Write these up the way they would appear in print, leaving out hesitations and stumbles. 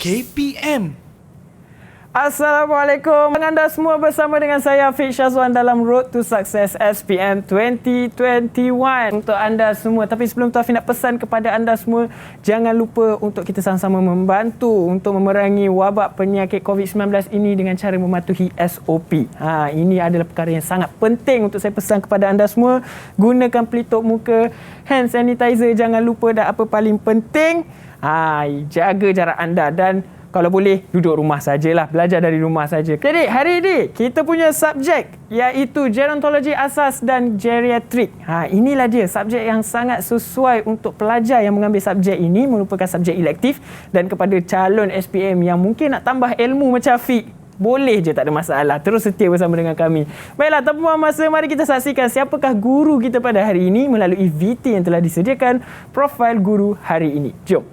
KPM. Assalamualaikum. Anda semua bersama dengan saya Hafiz Syazwan dalam Road to Success SPM 2021. Untuk anda semua, tapi sebelum tu Hafiz nak pesan kepada anda semua, jangan lupa untuk kita sama-sama membantu untuk memerangi wabak penyakit COVID-19 ini dengan cara mematuhi SOP. Ini adalah perkara yang sangat penting untuk saya pesan kepada anda semua. Gunakan pelitup muka, hand sanitizer jangan lupa, dan apa paling penting, jaga jarak anda, dan kalau boleh, duduk rumah sajalah. Belajar dari rumah saja. Jadi, hari ini kita punya subjek iaitu gerontologi asas dan geriatrik. Inilah dia subjek yang sangat sesuai untuk pelajar yang mengambil subjek ini, merupakan subjek elektif, dan kepada calon SPM yang mungkin nak tambah ilmu macam Afiq, boleh je, tak ada masalah. Terus setia bersama dengan kami. Baiklah, tanpa buang masa, mari kita saksikan siapakah guru kita pada hari ini melalui VT yang telah disediakan, profil guru hari ini. Jom.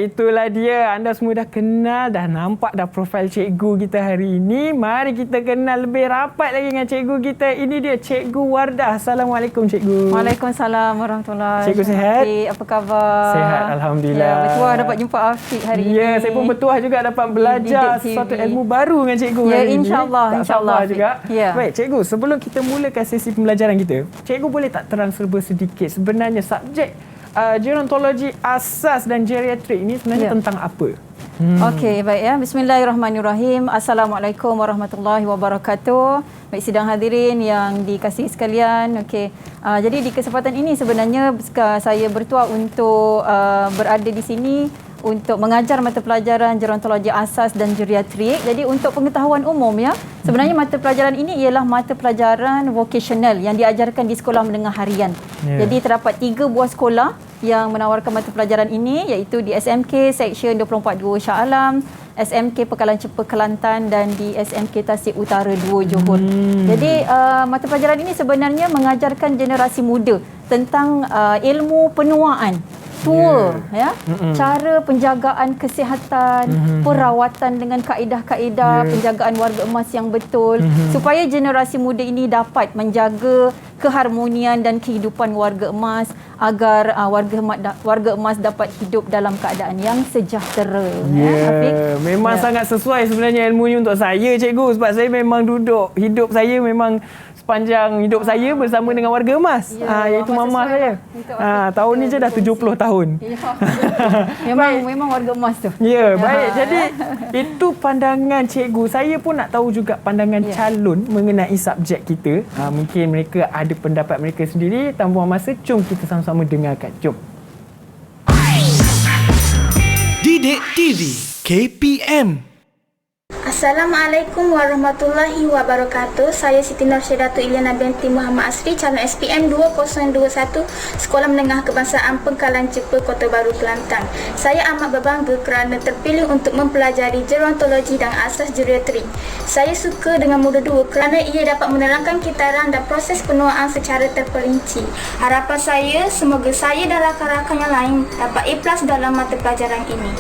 Itulah dia. Anda semua dah kenal, dah nampak dah profil cikgu kita hari ini. Mari kita kenal lebih rapat lagi dengan cikgu kita. Ini dia Cikgu Wardah. Assalamualaikum Cikgu. Waalaikumsalam warahmatullahi. Cikgu sihat? Apa khabar? Sihat, Alhamdulillah. Ya, bertuah dapat jumpa Afiq hari ini. Ya, saya pun bertuah juga dapat belajar sesuatu ilmu baru dengan cikgu hari ini. InsyaAllah. InsyaAllah juga. Ya. Baik, cikgu, sebelum kita mulakan sesi pembelajaran kita, cikgu boleh tak terang serba sedikit sebenarnya subjek gerontologi asas dan geriatrik ini sebenarnya tentang apa? Okey, baik ya. Bismillahirrahmanirrahim. Assalamualaikum warahmatullahi wabarakatuh. Baik sidang hadirin yang dikasihi sekalian. Okey. Jadi di kesempatan ini sebenarnya saya bertuah untuk berada di sini untuk mengajar mata pelajaran gerontologi asas dan geriatrik. Jadi untuk pengetahuan umum ya, sebenarnya mata pelajaran ini ialah mata pelajaran vocational yang diajarkan di sekolah menengah harian. Jadi terdapat 3 buah sekolah yang menawarkan mata pelajaran ini, iaitu di SMK Seksyen 242 Shah Alam, SMK Pekalan Cepa Kelantan, dan di SMK Tasik Utara 2 Johor. Jadi mata pelajaran ini sebenarnya mengajarkan generasi muda tentang ilmu penuaan, cara penjagaan kesihatan, perawatan dengan kaedah-kaedah penjagaan warga emas yang betul, supaya generasi muda ini dapat menjaga keharmonian dan kehidupan warga emas, agar warga emas dapat hidup dalam keadaan yang sejahtera. Memang sangat sesuai sebenarnya ilmunya untuk saya, cikgu, sebab saya memang hidup saya memang sepanjang hidup saya bersama dengan warga emas, iaitu mama saya. Tahun ni je dah 70 tahun. Memang warga emas tu. Baik. Jadi itu pandangan cikgu. Saya pun nak tahu juga pandangan calon mengenai subjek kita. Mungkin mereka ada pendapat mereka sendiri. Tanpa buang masa, jom kita sama-sama dengarkan. Jom. Didik TV KPM. Assalamualaikum warahmatullahi wabarakatuh. Saya Siti Nursyadatul Iliana binti Muhammad Asri, calon SPM 2021 Sekolah Menengah Kebangsaan Pekalan Cepa, Kota Baru, Kelantan. Saya amat berbangga kerana terpilih untuk mempelajari gerontologi dan asas geriatrik. Saya suka dengan modu 2 kerana ia dapat menerangkan kitaran dan proses penuaan secara terperinci. Harapan saya, semoga saya dan rakan-rakan yang lain dapat A+ dalam mata pelajaran ini.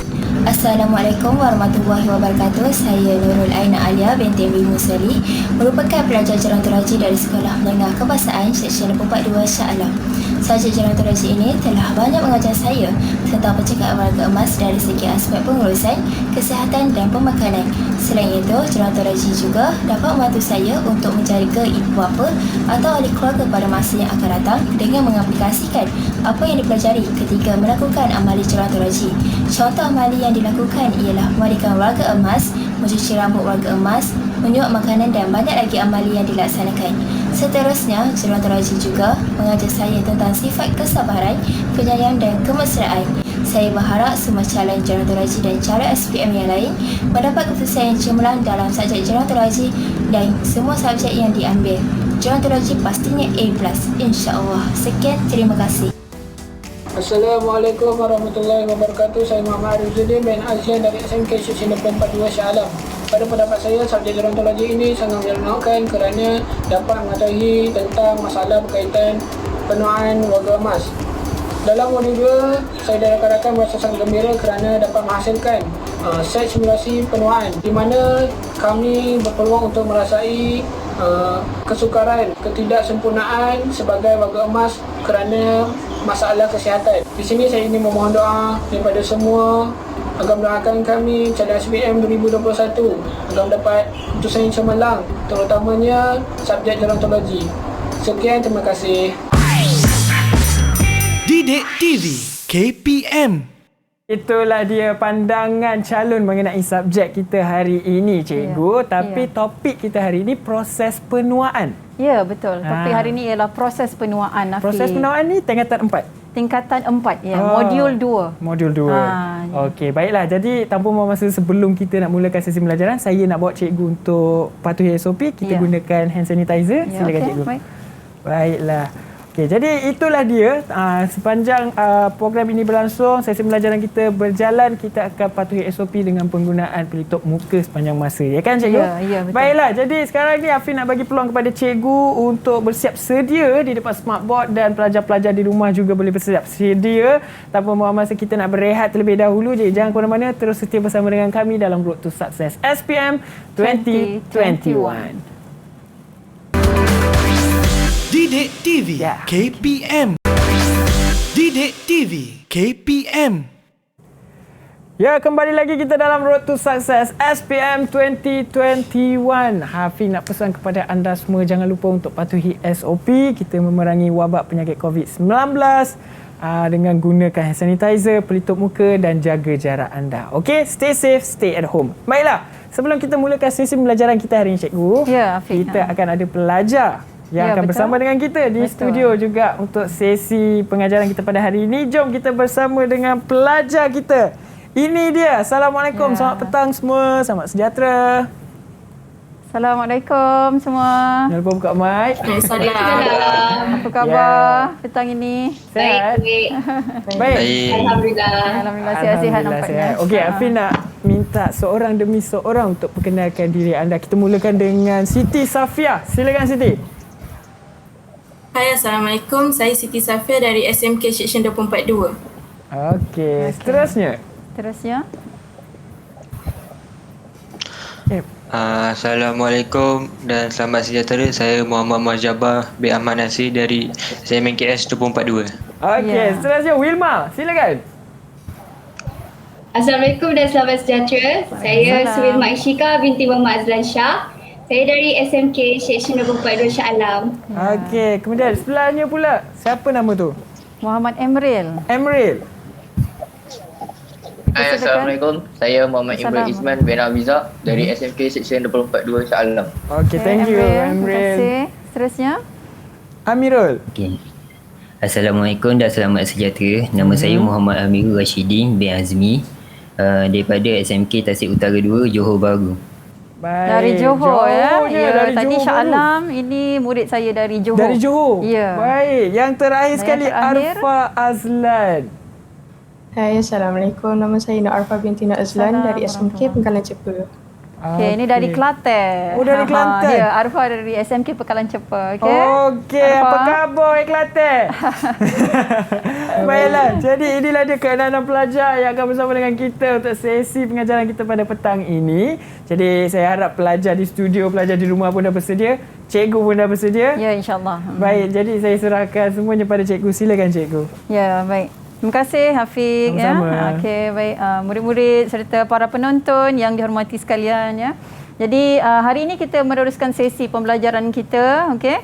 Assalamualaikum warahmatullahi wabarakatuh. Saya Nurul Aina Alia binti Wi Musali, merupakan pelajar gerontologi dari Sekolah Menengah Kebangsaan Seksyen 42 Shah Alam. Subjek gerontologi ini telah banyak mengajar saya tentang pencegahan warga emas dari segi aspek pengurusan, kesihatan dan pemakanan. Selain itu, gerontologi juga dapat membantu saya untuk menjaga ibu bapa atau ahli keluarga pada masa yang akan datang dengan mengaplikasikan apa yang dipelajari ketika melakukan amali gerontologi. Contoh amali yang dilakukan ialah memandikan warga emas, mencuci rambut warga emas, menyuap makanan dan banyak lagi amali yang dilaksanakan. Seterusnya, gerontologi juga mengajar saya tentang sifat kesabaran, penyayang dan kemesraan. Saya berharap semua calon gerontologi dan calon SPM yang lain mendapat keputusan yang cemerlang dalam subjek gerontologi dan semua subjek yang diambil. Gerontologi pastinya A+, insya-Allah. Sekian, terima kasih. Assalamualaikum warahmatullahi wabarakatuh. Saya Muhammad Arifzuddin bin Azhian dari SMK Seksyen 42 Shah Alam. Pada pendapat saya, subjek gerontologi ini sangat menyenangkan kerana dapat mengetahui tentang masalah berkaitan penuaan warga emas. Dalam modul 2, saya dan rakan-rakan merasa sangat gembira kerana dapat menghasilkan set simulasi penuaan di mana kami berpeluang untuk merasai kesukaran ketidaksempurnaan sebagai warga emas kerana masalah kesihatan. Di sini saya ingin memohon doa daripada semua agar mendoakan kami calon SPM 2021 agar mendapat keputusan yang cemerlang, terutamanya subjek gerontologi. Sekian, terima kasih. Didik TV KPM. Itulah dia pandangan calon mengenai subjek kita hari ini, cikgu. Tapi topik kita hari ini proses penuaan. Ya, betul. Topik hari ini ialah proses penuaan, Afi. Proses penuaan ni tingkatan 4. Tingkatan 4, ya. Modul 2. Modul 2. Okey, baiklah. Jadi tanpa membuang masa sebelum kita nak mulakan sesi pembelajaran, saya nak bawa cikgu untuk patuhi SOP. Kita gunakan hand sanitizer. Silakan cikgu. Baiklah. Okey, jadi itulah dia sepanjang program ini berlangsung, sesi pembelajaran kita berjalan, kita akan patuhi SOP dengan penggunaan pelitup muka sepanjang masa. Ya kan cikgu? Ya, betul. Baiklah, jadi sekarang ni Afi nak bagi peluang kepada cikgu untuk bersiap sedia di depan smartboard dan pelajar-pelajar di rumah juga boleh bersiap sedia. Tanpa membuang masa, kita nak berehat terlebih dahulu. Jadi jangan ke mana-mana, terus setia bersama dengan kami dalam Road to Success SPM 2021. Didik TV KPM. Didik TV KPM. Ya, kembali lagi kita dalam Road to Success SPM 2021. Hafiz nak pesan kepada anda semua, jangan lupa untuk patuhi SOP. Kita memerangi wabak penyakit COVID-19 dengan gunakan hand sanitizer, pelitup muka dan jaga jarak anda. Okey, stay safe, stay at home. Baiklah, sebelum kita mulakan sesi pembelajaran kita hari ini, cikgu, kita akan ada pelajar yang akan bersama dengan kita di studio juga untuk sesi pengajaran kita pada hari ini. Jom kita bersama dengan pelajar kita. Ini dia. Assalamualaikum. Selamat petang semua. Selamat sejahtera. Assalamualaikum semua. Jangan lupa buka mic. Assalamualaikum. Apa khabar petang ini? Sehat? Baik. Alhamdulillah sihat-sihat nampaknya. Okey, Afi nak minta seorang demi seorang untuk perkenalkan diri anda. Kita mulakan dengan Siti Safia. Silakan Siti. Hai, Assalamualaikum. Saya Siti Safia dari SMK Seksyen 242. Okey, seterusnya. Assalamualaikum dan selamat sejahtera. Saya Muhammad Marjabah bin Ahmad Nasir dari SMKS 242. Okey, seterusnya Wilma. Silakan. Assalamualaikum dan selamat sejahtera. Saya Wilma Ishika binti Muhammad Azlan Shah. Saya dari SMK Seksyen 242 Shah Alam. Okey, kemudian sebelahnya pula, siapa nama tu? Muhammad Emril. Hai, Assalamualaikum. Saya Muhammad Imran Isman bin Abiza dari SMK Seksyen 242 Shah Alam. Okey, thank you Emril. Terima kasih. Seterusnya Amirul. Okay. Assalamualaikum dan selamat sejahtera. Nama saya Muhammad Amirul Rashidin bin Azmi daripada SMK Tasik Utara 2 Johor Bahru. Baik. Dari Johor ya. Dari tadi Johor Shah baru. Alam, ini murid saya dari Johor. Dari Johor? Ya. Baik. Yang terakhir sekali terakhir. Arfa Azlan. Hai, Assalamualaikum. Nama saya Nur Arfa binti Nur Azlan dari SMK Pengkalan Cepa. Okey, ini dari Kelantan. Oh, dari Kelantan. Ya, Arfa dari SMK Pengkalan Cepa. Okey, apa khabar Kelantan? Baiklah, jadi inilah dia keenam pelajar yang akan bersama dengan kita untuk sesi pengajaran kita pada petang ini. Jadi saya harap pelajar di studio, pelajar di rumah pun dah bersedia. Cikgu pun dah bersedia. Ya, insyaAllah. Baik, jadi saya serahkan semuanya pada cikgu. Silakan cikgu. Ya, baik. Terima kasih Hafiz. Sama-sama. Okey, baik. Murid-murid serta para penonton yang dihormati sekalian ya. Jadi hari ini kita meneruskan sesi pembelajaran kita, okey.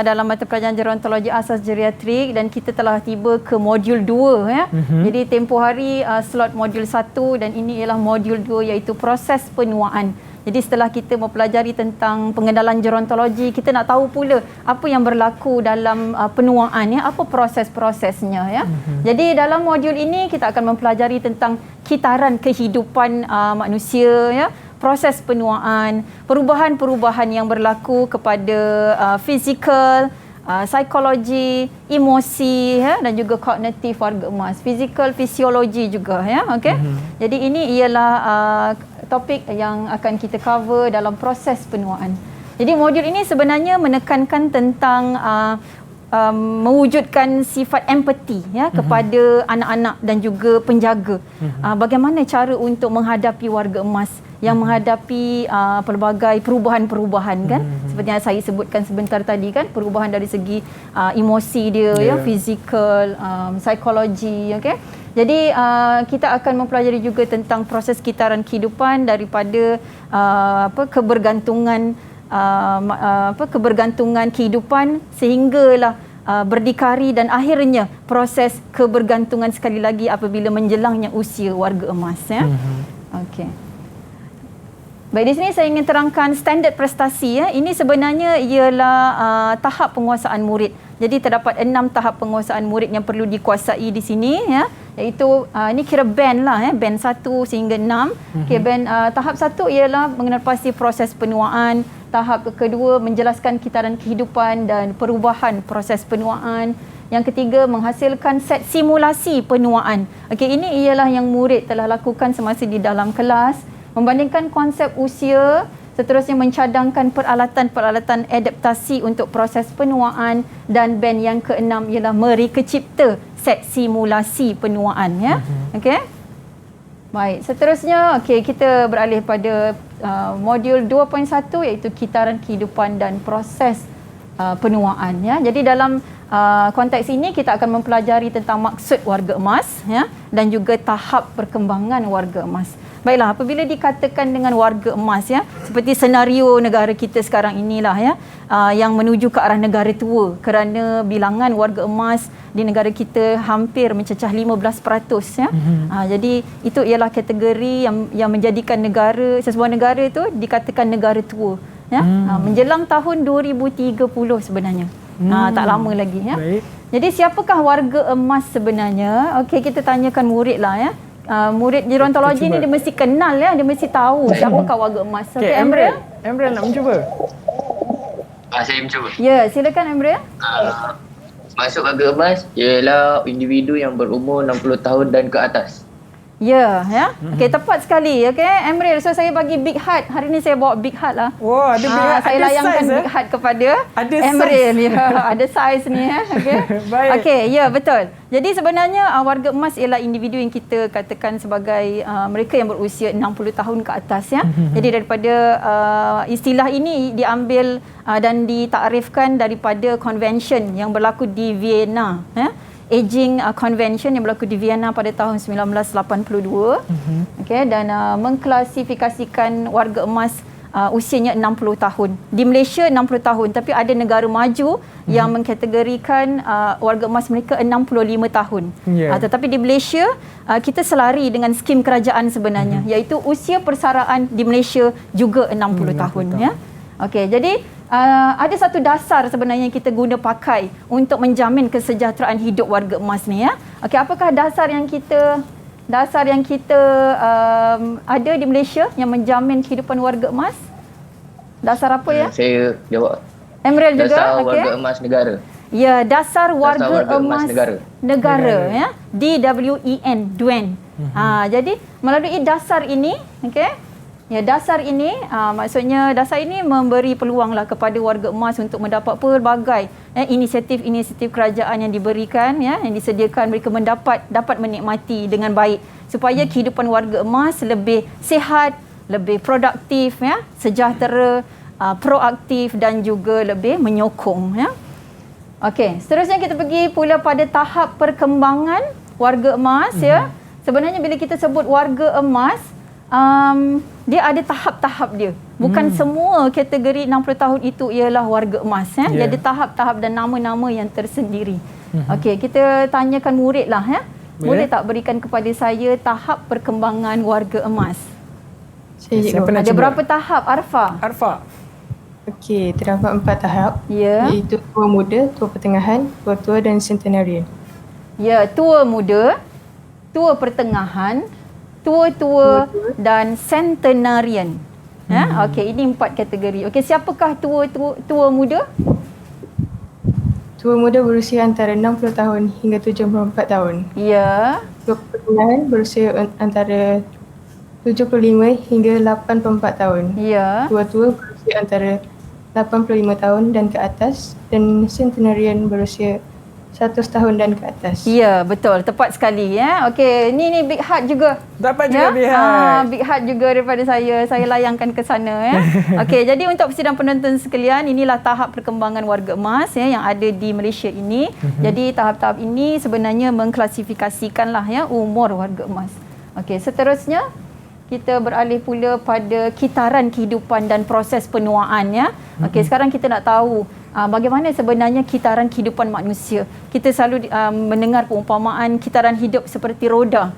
Dalam mata pelajaran gerontologi asas geriatrik dan kita telah tiba ke modul 2 ya. Jadi tempoh hari slot modul 1 dan ini ialah modul 2 iaitu proses penuaan. Jadi setelah kita mempelajari tentang pengenalan gerontologi, kita nak tahu pula apa yang berlaku dalam penuaan ya, apa proses-prosesnya ya. Jadi dalam modul ini kita akan mempelajari tentang kitaran kehidupan manusia ya, proses penuaan, perubahan-perubahan yang berlaku kepada fizikal, psikologi, emosi dan juga kognitif warga emas, fizikal, fisiologi juga okey. Jadi ini ialah topik yang akan kita cover dalam proses penuaan. Jadi modul ini sebenarnya menekankan tentang mewujudkan sifat empati kepada anak-anak dan juga penjaga. Bagaimana cara untuk menghadapi warga emas yang menghadapi pelbagai perubahan-perubahan kan, seperti yang saya sebutkan sebentar tadi kan, perubahan dari segi emosi dia fizikal, psikologi, okey. Jadi kita akan mempelajari juga tentang proses kitaran kehidupan daripada kebergantungan kebergantungan kehidupan sehinggalah berdikari dan akhirnya proses kebergantungan sekali lagi apabila menjelangnya usia warga emas Okey. Baik, di sini saya ingin terangkan standard prestasi Ini sebenarnya ialah tahap penguasaan murid. Jadi terdapat 6 tahap penguasaan murid yang perlu dikuasai di sini iaitu ini kira band lah band 1 sehingga 6. Okey, band tahap 1 ialah mengenalpasti proses penuaan. Tahap kedua menjelaskan kitaran kehidupan dan perubahan proses penuaan. Yang ketiga menghasilkan set simulasi penuaan. Okey, ini ialah yang murid telah lakukan semasa di dalam kelas. Membandingkan konsep usia, seterusnya mencadangkan peralatan-peralatan adaptasi untuk proses penuaan, dan band yang keenam ialah mereka cipta set simulasi penuaan Okey. Baik, seterusnya kita beralih pada modul 2.1 iaitu kitaran kehidupan dan proses penuaan Jadi dalam konteks ini kita akan mempelajari tentang maksud warga emas dan juga tahap perkembangan warga emas. Baiklah, apabila dikatakan dengan warga emas seperti senario negara kita sekarang inilah yang menuju ke arah negara tua, kerana bilangan warga emas di negara kita hampir mencecah 15%. Jadi itu ialah kategori yang menjadikan sesebuah negara itu dikatakan negara tua. Menjelang tahun 2030 sebenarnya. Tak lama lagi Baik. Jadi siapakah warga emas sebenarnya? Okey, kita tanyakan murid lah murid gerontologi ni dia mesti kenal dia mesti tahu siapakah warga emas. Okey, Emril nak mencuba? Saya mencuba. Ya, silakan Emril. Masuk warga emas ialah individu yang berumur 60 tahun dan ke atas. Ya. Okey, tepat sekali. Okey, Emril, so saya bagi big heart. Hari ni saya bawa big heart lah. Wah, ada big heart. Saya layangkan big heart kepada Emril. Ada saiz ni Okey. Baik. Okey, ya, betul. Jadi sebenarnya warga emas ialah individu yang kita katakan sebagai mereka yang berusia 60 tahun ke atas Jadi daripada istilah ini diambil dan ditakrifkan daripada convention yang berlaku di Vienna Aging Convention yang berlaku di Vienna pada tahun 1982. Okey, dan mengklasifikasikan warga emas usianya 60 tahun. Di Malaysia 60 tahun, tapi ada negara maju yang mengkategorikan warga emas mereka 65 tahun. Tetapi di Malaysia kita selari dengan skim kerajaan sebenarnya, iaitu usia persaraan di Malaysia juga 60 tahun. Okey, jadi ada satu dasar sebenarnya yang kita guna pakai untuk menjamin kesejahteraan hidup warga emas ni Okey, apakah dasar yang kita ada di Malaysia yang menjamin kehidupan warga emas? Dasar apa Saya jawab. Emril juga. Dasar warga emas negara. Ya, dasar warga emas negara DWEN, DWEN. Jadi melalui dasar ini, dasar ini maksudnya dasar ini memberi peluanglah kepada warga emas untuk mendapat pelbagai inisiatif-inisiatif kerajaan yang diberikan yang disediakan, mereka dapat menikmati dengan baik supaya kehidupan warga emas lebih sihat, lebih produktif sejahtera, proaktif dan juga lebih menyokong Okey, seterusnya kita pergi pula pada tahap perkembangan warga emas Sebenarnya bila kita sebut warga emas dia ada tahap-tahap dia. Bukan semua kategori 60 tahun itu ialah warga emas. Dia ada tahap-tahap dan nama-nama yang tersendiri. Okey, kita tanyakan murid lah. Boleh tak berikan kepada saya tahap perkembangan warga emas? Ada berapa tahap, Arfa? Okey, terdapat 4 tahap. Iaitu tua muda, tua pertengahan, tua tua dan centenarian. Ya, tua muda, tua pertengahan, tua-tua dan centenarian. Okey, ini 4 kategori. Okey, siapakah tua muda? tua muda berusia antara 60 tahun hingga 74 tahun. Ya. Tua pertengahan berusia antara 75 hingga 84 tahun. Ya. Tua-tua berusia antara 85 tahun dan ke atas, dan centenarian berusia 100 tahun dan ke atas. Ya, betul. Tepat sekali ya. Okey, ni Big Heart juga. Dapat juga Big Heart. Big Heart juga daripada saya. Saya layangkan ke sana ya. Okey, jadi untuk sidang penonton sekalian, inilah tahap perkembangan warga emas ya yang ada di Malaysia ini. Jadi tahap-tahap ini sebenarnya mengklasifikasikanlah ya umur warga emas. Okey, seterusnya kita beralih pula pada kitaran kehidupan dan proses penuaan ya. Okey, sekarang kita nak tahu bagaimana sebenarnya kitaran kehidupan manusia. Kita selalu mendengar perumpamaan kitaran hidup seperti roda.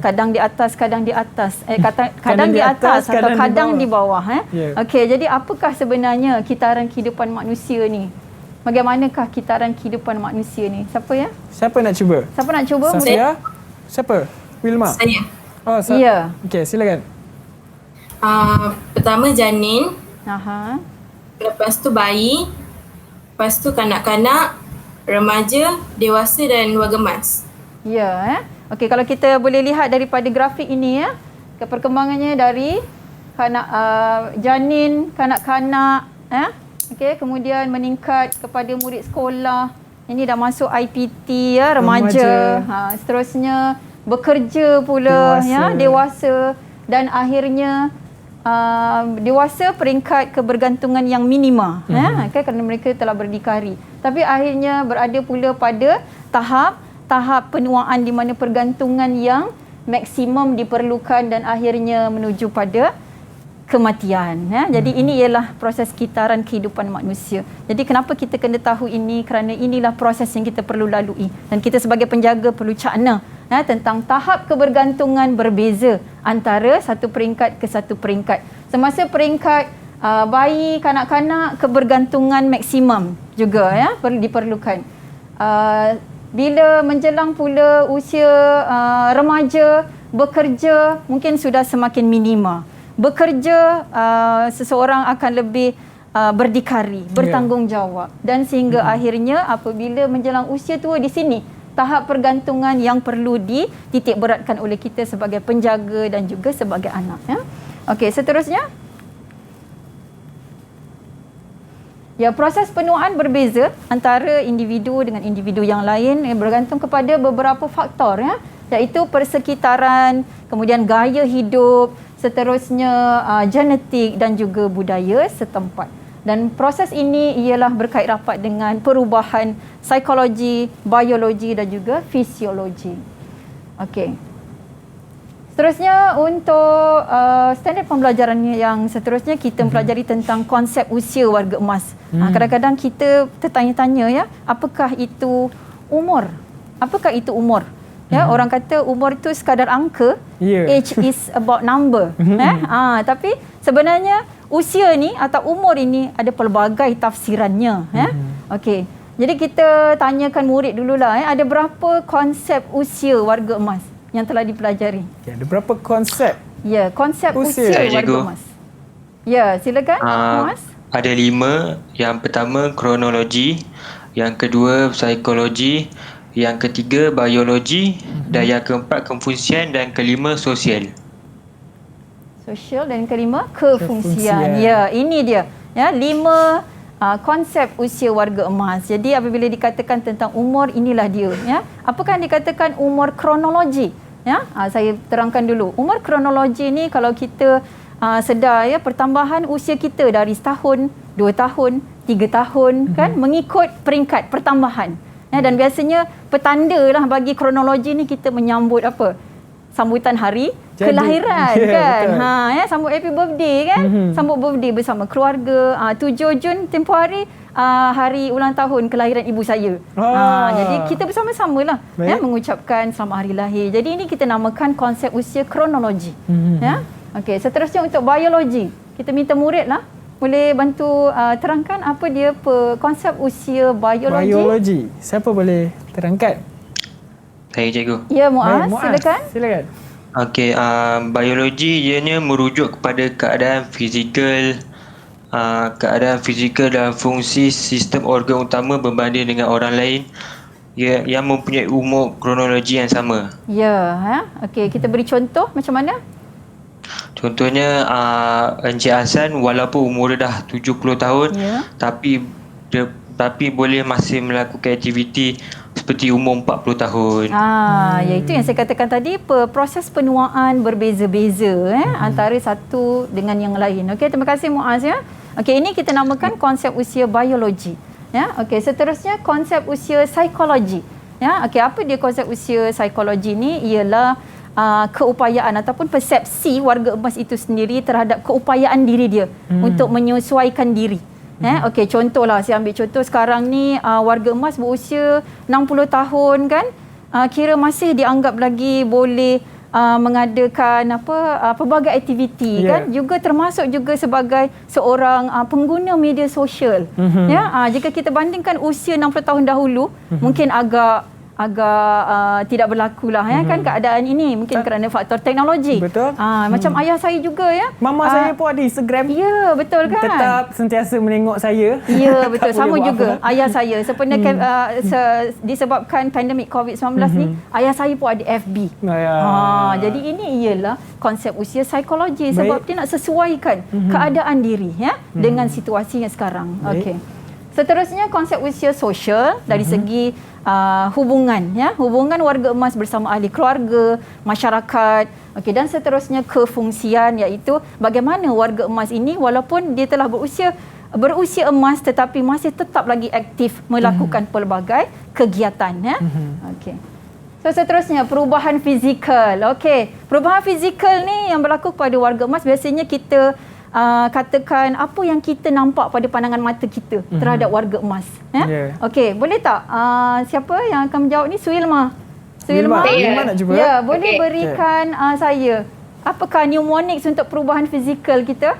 Kadang di atas, kadang di atas. Kadang di atas atau kadang di bawah. Okey, jadi apakah sebenarnya kitaran kehidupan manusia ni? Bagaimanakah kitaran kehidupan manusia ni? Siapa ya? Siapa nak cuba? Siapa nak cuba? Safia? Siapa? Wilma? Saya. Oh, ya. Okey, silakan. Pertama janin. Aha. Lepas tu bayi. Lepas tu kanak-kanak, remaja, dewasa dan warga emas. Ya, okey, kalau kita boleh lihat daripada grafik ini ya, perkembangannya dari janin, kanak-kanak okey, kemudian meningkat kepada murid sekolah. Ini dah masuk IPT ya, remaja. Seterusnya bekerja pula dewasa dan akhirnya dewasa peringkat kebergantungan yang minima kerana mereka telah berdikari. Tapi akhirnya berada pula pada tahap penuaan di mana pergantungan yang maksimum diperlukan dan akhirnya menuju pada kematian. Jadi ini ialah proses kitaran kehidupan manusia. Jadi kenapa kita kena tahu ini? Kerana inilah proses yang kita perlu lalui dan kita sebagai penjaga perlu cakna tentang tahap kebergantungan berbeza antara satu peringkat ke satu peringkat. Semasa peringkat bayi, kanak-kanak, kebergantungan maksimum juga diperlukan. Bila menjelang pula usia remaja, bekerja mungkin sudah semakin minima. Bekerja seseorang akan lebih berdikari, bertanggungjawab dan sehingga akhirnya apabila menjelang usia tua, di sini tahap pergantungan yang perlu dititik beratkan oleh kita sebagai penjaga dan juga sebagai anak. Okey, seterusnya. Ya, proses penuaan berbeza antara individu dengan individu yang lain bergantung kepada beberapa faktor iaitu persekitaran, kemudian gaya hidup, seterusnya genetik dan juga budaya setempat. Dan proses ini ialah berkait rapat dengan perubahan psikologi, biologi dan juga fisiologi. Okey. Seterusnya untuk standard pembelajaran yang seterusnya kita mempelajari tentang konsep usia warga emas. Kadang-kadang kita tertanya-tanya apakah itu umur? Apakah itu umur? Orang kata umur itu sekadar angka, age is about number. Tapi sebenarnya usia ni atau umur ini ada pelbagai tafsirannya. Okey. Jadi kita tanyakan murid dululah ada berapa konsep usia warga emas yang telah dipelajari? Ada berapa konsep? Ya, konsep usia warga emas. Ya, silakan Muaz. Ada 5. Yang pertama kronologi, yang kedua psikologi, yang ketiga biologi dan yang keempat kefungsian dan kelima sosial. Sosial dan kelima kefungsian. Ya, ini dia. 5 konsep usia warga emas. Jadi apabila dikatakan tentang umur, inilah dia. Apakah yang dikatakan umur kronologi? Saya terangkan dulu. Umur kronologi ni kalau kita sedar pertambahan usia kita dari setahun, 2 tahun, 3 tahun kan mengikut peringkat pertambahan. Dan biasanya petanda lah bagi kronologi ni kita menyambut apa? Sambutan hari kelahiran kan. Sambut happy birthday kan. Sambut birthday bersama keluarga. 7 Jun tempoh hari hari ulang tahun kelahiran ibu saya. Jadi kita bersama-sama lah mengucapkan selamat hari lahir. Jadi ini kita namakan konsep usia kronologi. Okey, seterusnya untuk biologi. Kita minta murid lah boleh bantu terangkan apa dia konsep usia biologi. Biologi. Siapa boleh terangkan? Saya cikgu. Ya, Muaz, silakan. Okey, biologi ianya merujuk kepada keadaan fizikal keadaan fizikal dan fungsi sistem organ utama berbanding dengan orang lain yang mempunyai umur kronologi yang sama. Ya, okey, kita beri contoh macam mana? Contohnya Encik Hassan walaupun umur dia dah 70 tahun tapi boleh masih melakukan aktiviti seperti umur 40 tahun. Iaitu yang saya katakan tadi, proses penuaan berbeza-beza antara satu dengan yang lain. Okey, terima kasih Muaz ya. Okey, ini kita namakan konsep usia biologi. Ya, okey, seterusnya konsep usia psikologi. Ya, okey, apa dia konsep usia psikologi ni? Ialah keupayaan ataupun persepsi warga emas itu sendiri terhadap keupayaan diri dia untuk menyesuaikan diri. Okey, contohlah saya ambil contoh sekarang ni warga emas berusia 60 tahun kan, kira masih dianggap lagi boleh mengadakan pelbagai aktiviti kan, juga termasuk juga sebagai seorang pengguna media sosial. Jika kita bandingkan usia 60 tahun dahulu, mungkin agak tidak berlaku lah kan keadaan ini, mungkin kerana faktor teknologi. Betul. Macam ayah saya juga ya. Mama saya pun ada Instagram. Ya, betul kan. Tetap sentiasa menengok saya. Ya, betul. Sama juga ayah saya. Sebenarnya disebabkan pandemik COVID-19 ni, ayah saya pun ada FB. Jadi ini ialah konsep usia psikologi sebab dia nak sesuaikan keadaan diri dengan situasi yang sekarang. Okey. Seterusnya konsep usia sosial dari segi hubungan hubungan warga emas bersama ahli keluarga, masyarakat, okey, dan seterusnya kefungsian, iaitu bagaimana warga emas ini walaupun dia telah berusia emas tetapi masih tetap lagi aktif melakukan pelbagai kegiatan okey. So seterusnya perubahan fizikal. Okey, perubahan fizikal ni yang berlaku pada warga emas biasanya kita katakan apa yang kita nampak pada pandangan mata kita terhadap warga emas. Okey, boleh tak siapa yang akan menjawab ni? Suilma nak cuba? Ya, boleh berikan saya apakah mnemonics untuk perubahan fizikal kita?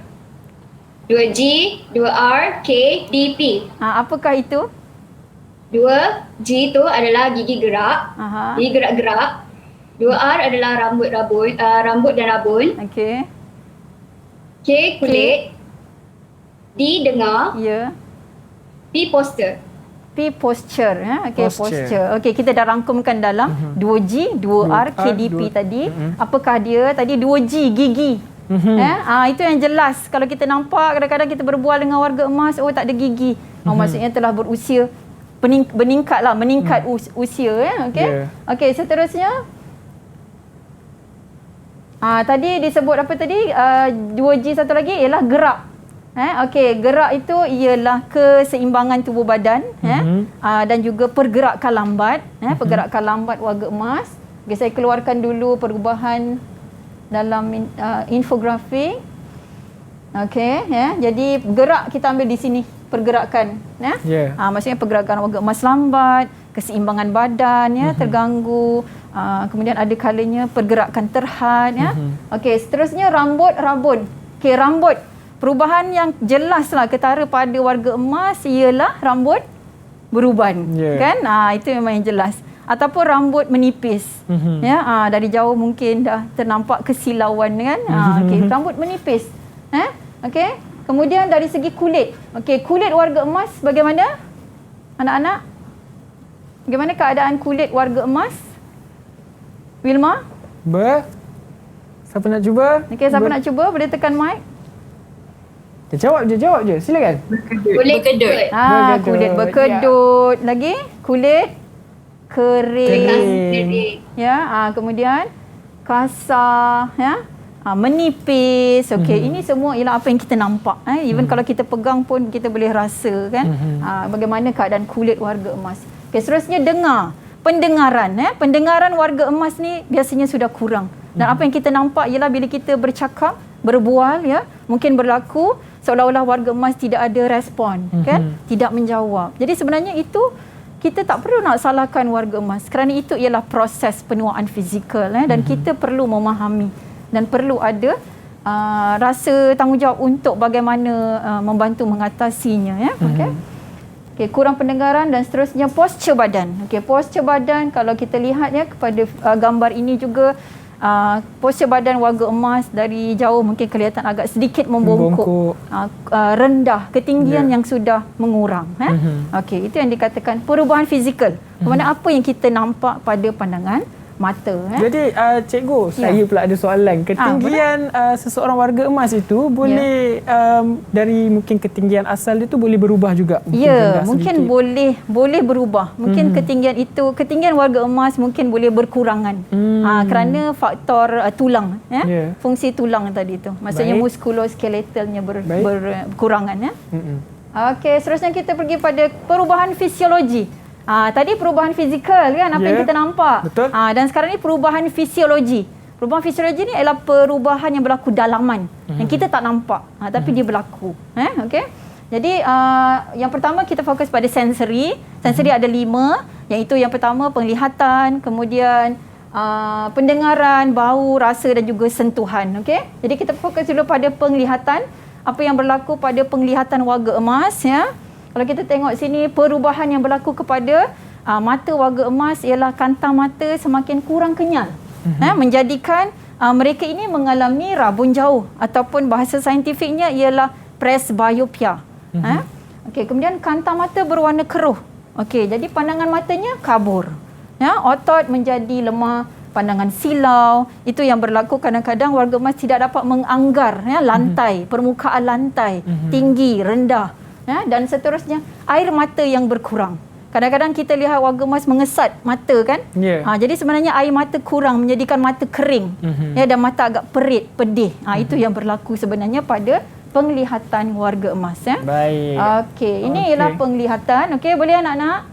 2G, 2R, K, DP. Apakah itu? 2G tu adalah gigi gerak. Gigi gerak-gerak. 2R adalah rambut dan rabun. Okey. K kulit, D dengar, P posture. P posture okey, posture. Okey, kita dah rangkumkan dalam 2G, 2R, KDP tadi. Apakah dia? Tadi 2G gigi. Itu yang jelas. Kalau kita nampak kadang-kadang kita berbual dengan warga emas, tak ada gigi. Maksudnya telah berusia meningkat usia okey. Okey, seterusnya tadi disebut apa tadi? 2G satu lagi ialah gerak. Okey, gerak itu ialah keseimbangan tubuh badan dan juga pergerakan lambat. Pergerakan lambat warga emas. Okay, saya keluarkan dulu perubahan dalam infografik. Okey, jadi gerak kita ambil di sini, pergerakan. Maksudnya pergerakan warga emas lambat, keseimbangan badan terganggu. Kemudian ada kalanya pergerakan terhad Okey, seterusnya rambut rabun. Okey, rambut. Perubahan yang jelaslah ketara pada warga emas ialah rambut beruban. Kan? Itu memang yang jelas. Ataupun rambut menipis. Dari jauh mungkin dah ternampak kesilauan kan. Okey, rambut menipis. Okey. Kemudian dari segi kulit. Okey, kulit warga emas bagaimana? Anak-anak? Bagaimana keadaan kulit warga emas? Wilma? Siapa nak cuba? Okey, siapa nak cuba? Boleh tekan mic. Jawab je. Silakan. Kulit berkedut. Kulit berkedut. Lagi? Kulit kering. Kemudian kasar, menipis. Okey, ini semua ialah apa yang kita nampak. Even kalau kita pegang pun kita boleh rasa kan. Bagaimana keadaan kulit warga emas. Okey, seterusnya dengar. Pendengaran. Pendengaran warga emas ni biasanya sudah kurang. Dan apa yang kita nampak ialah bila kita bercakap, berbual, mungkin berlaku seolah-olah warga emas tidak ada respon, kan? Tidak menjawab. Jadi sebenarnya itu kita tak perlu nak salahkan warga emas kerana itu ialah proses penuaan fizikal dan kita perlu memahami dan perlu ada rasa tanggungjawab untuk bagaimana membantu mengatasinya. Okey, kurang pendengaran dan seterusnya posture badan. Okey, posture badan kalau kita lihat kepada gambar ini juga postur badan warga emas dari jauh mungkin kelihatan agak sedikit membongkok. Rendah, ketinggian yang sudah mengurang. Okey, itu yang dikatakan perubahan fizikal. Bermakna apa yang kita nampak pada pandangan mata. Jadi cikgu, saya pula ada soalan. Ketinggian seseorang warga emas itu boleh dari mungkin ketinggian asal dia tu boleh berubah juga? Mungkin boleh berubah. Mungkin ketinggian warga emas mungkin boleh berkurangan. Kerana faktor tulang, fungsi tulang tadi tu. Maksudnya muskuloskeletalnya berkurangan. Okey, seterusnya kita pergi pada perubahan fisiologi. Tadi perubahan fizikal kan, apa yang kita nampak. Betul. Dan sekarang ni perubahan fisiologi. Perubahan fisiologi ni ialah perubahan yang berlaku dalaman. Yang kita tak nampak, tapi dia berlaku. Okey. Jadi yang pertama kita fokus pada sensori. Sensori ada 5, iaitu yang pertama penglihatan, kemudian pendengaran, bau, rasa dan juga sentuhan. Okey. Jadi kita fokus dulu pada penglihatan. Apa yang berlaku pada penglihatan warga emas, ya. Kalau kita tengok sini, perubahan yang berlaku kepada mata warga emas ialah kantang mata semakin kurang kenyal. Menjadikan mereka ini mengalami rabun jauh ataupun bahasa saintifiknya ialah presbyopia. Okey, kemudian kantang mata berwarna keruh. Okey, jadi pandangan matanya kabur. Otot menjadi lemah, pandangan silau. Itu yang berlaku kadang-kadang warga emas tidak dapat menganggar lantai, permukaan lantai, tinggi, rendah. Dan seterusnya, air mata yang berkurang. Kadang-kadang kita lihat warga emas mengesat mata kan. Jadi sebenarnya air mata kurang menjadikan mata kering. Dan mata agak perit, pedih. Itu yang berlaku sebenarnya pada penglihatan warga emas. Baik. Okey, ini ialah penglihatan. Okey, boleh anak-anak?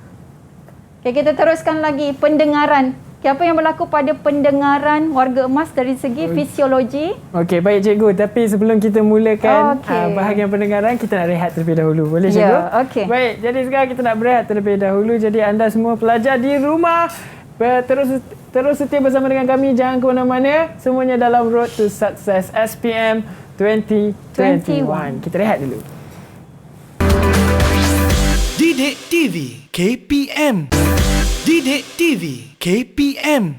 Okey, kita teruskan lagi pendengaran. Apa yang berlaku pada pendengaran warga emas dari segi fisiologi? Okey, baik cikgu. Tapi sebelum kita mulakan bahagian pendengaran, kita nak rehat terlebih dahulu. Boleh cikgu? Okey. Baik, jadi sekarang kita nak berehat terlebih dahulu. Jadi anda semua pelajar di rumah, terus setia bersama dengan kami. Jangan ke mana-mana. Semuanya dalam Road to Success SPM 2021. Kita rehat dulu. Didik TV KPM. Didik TV KPM.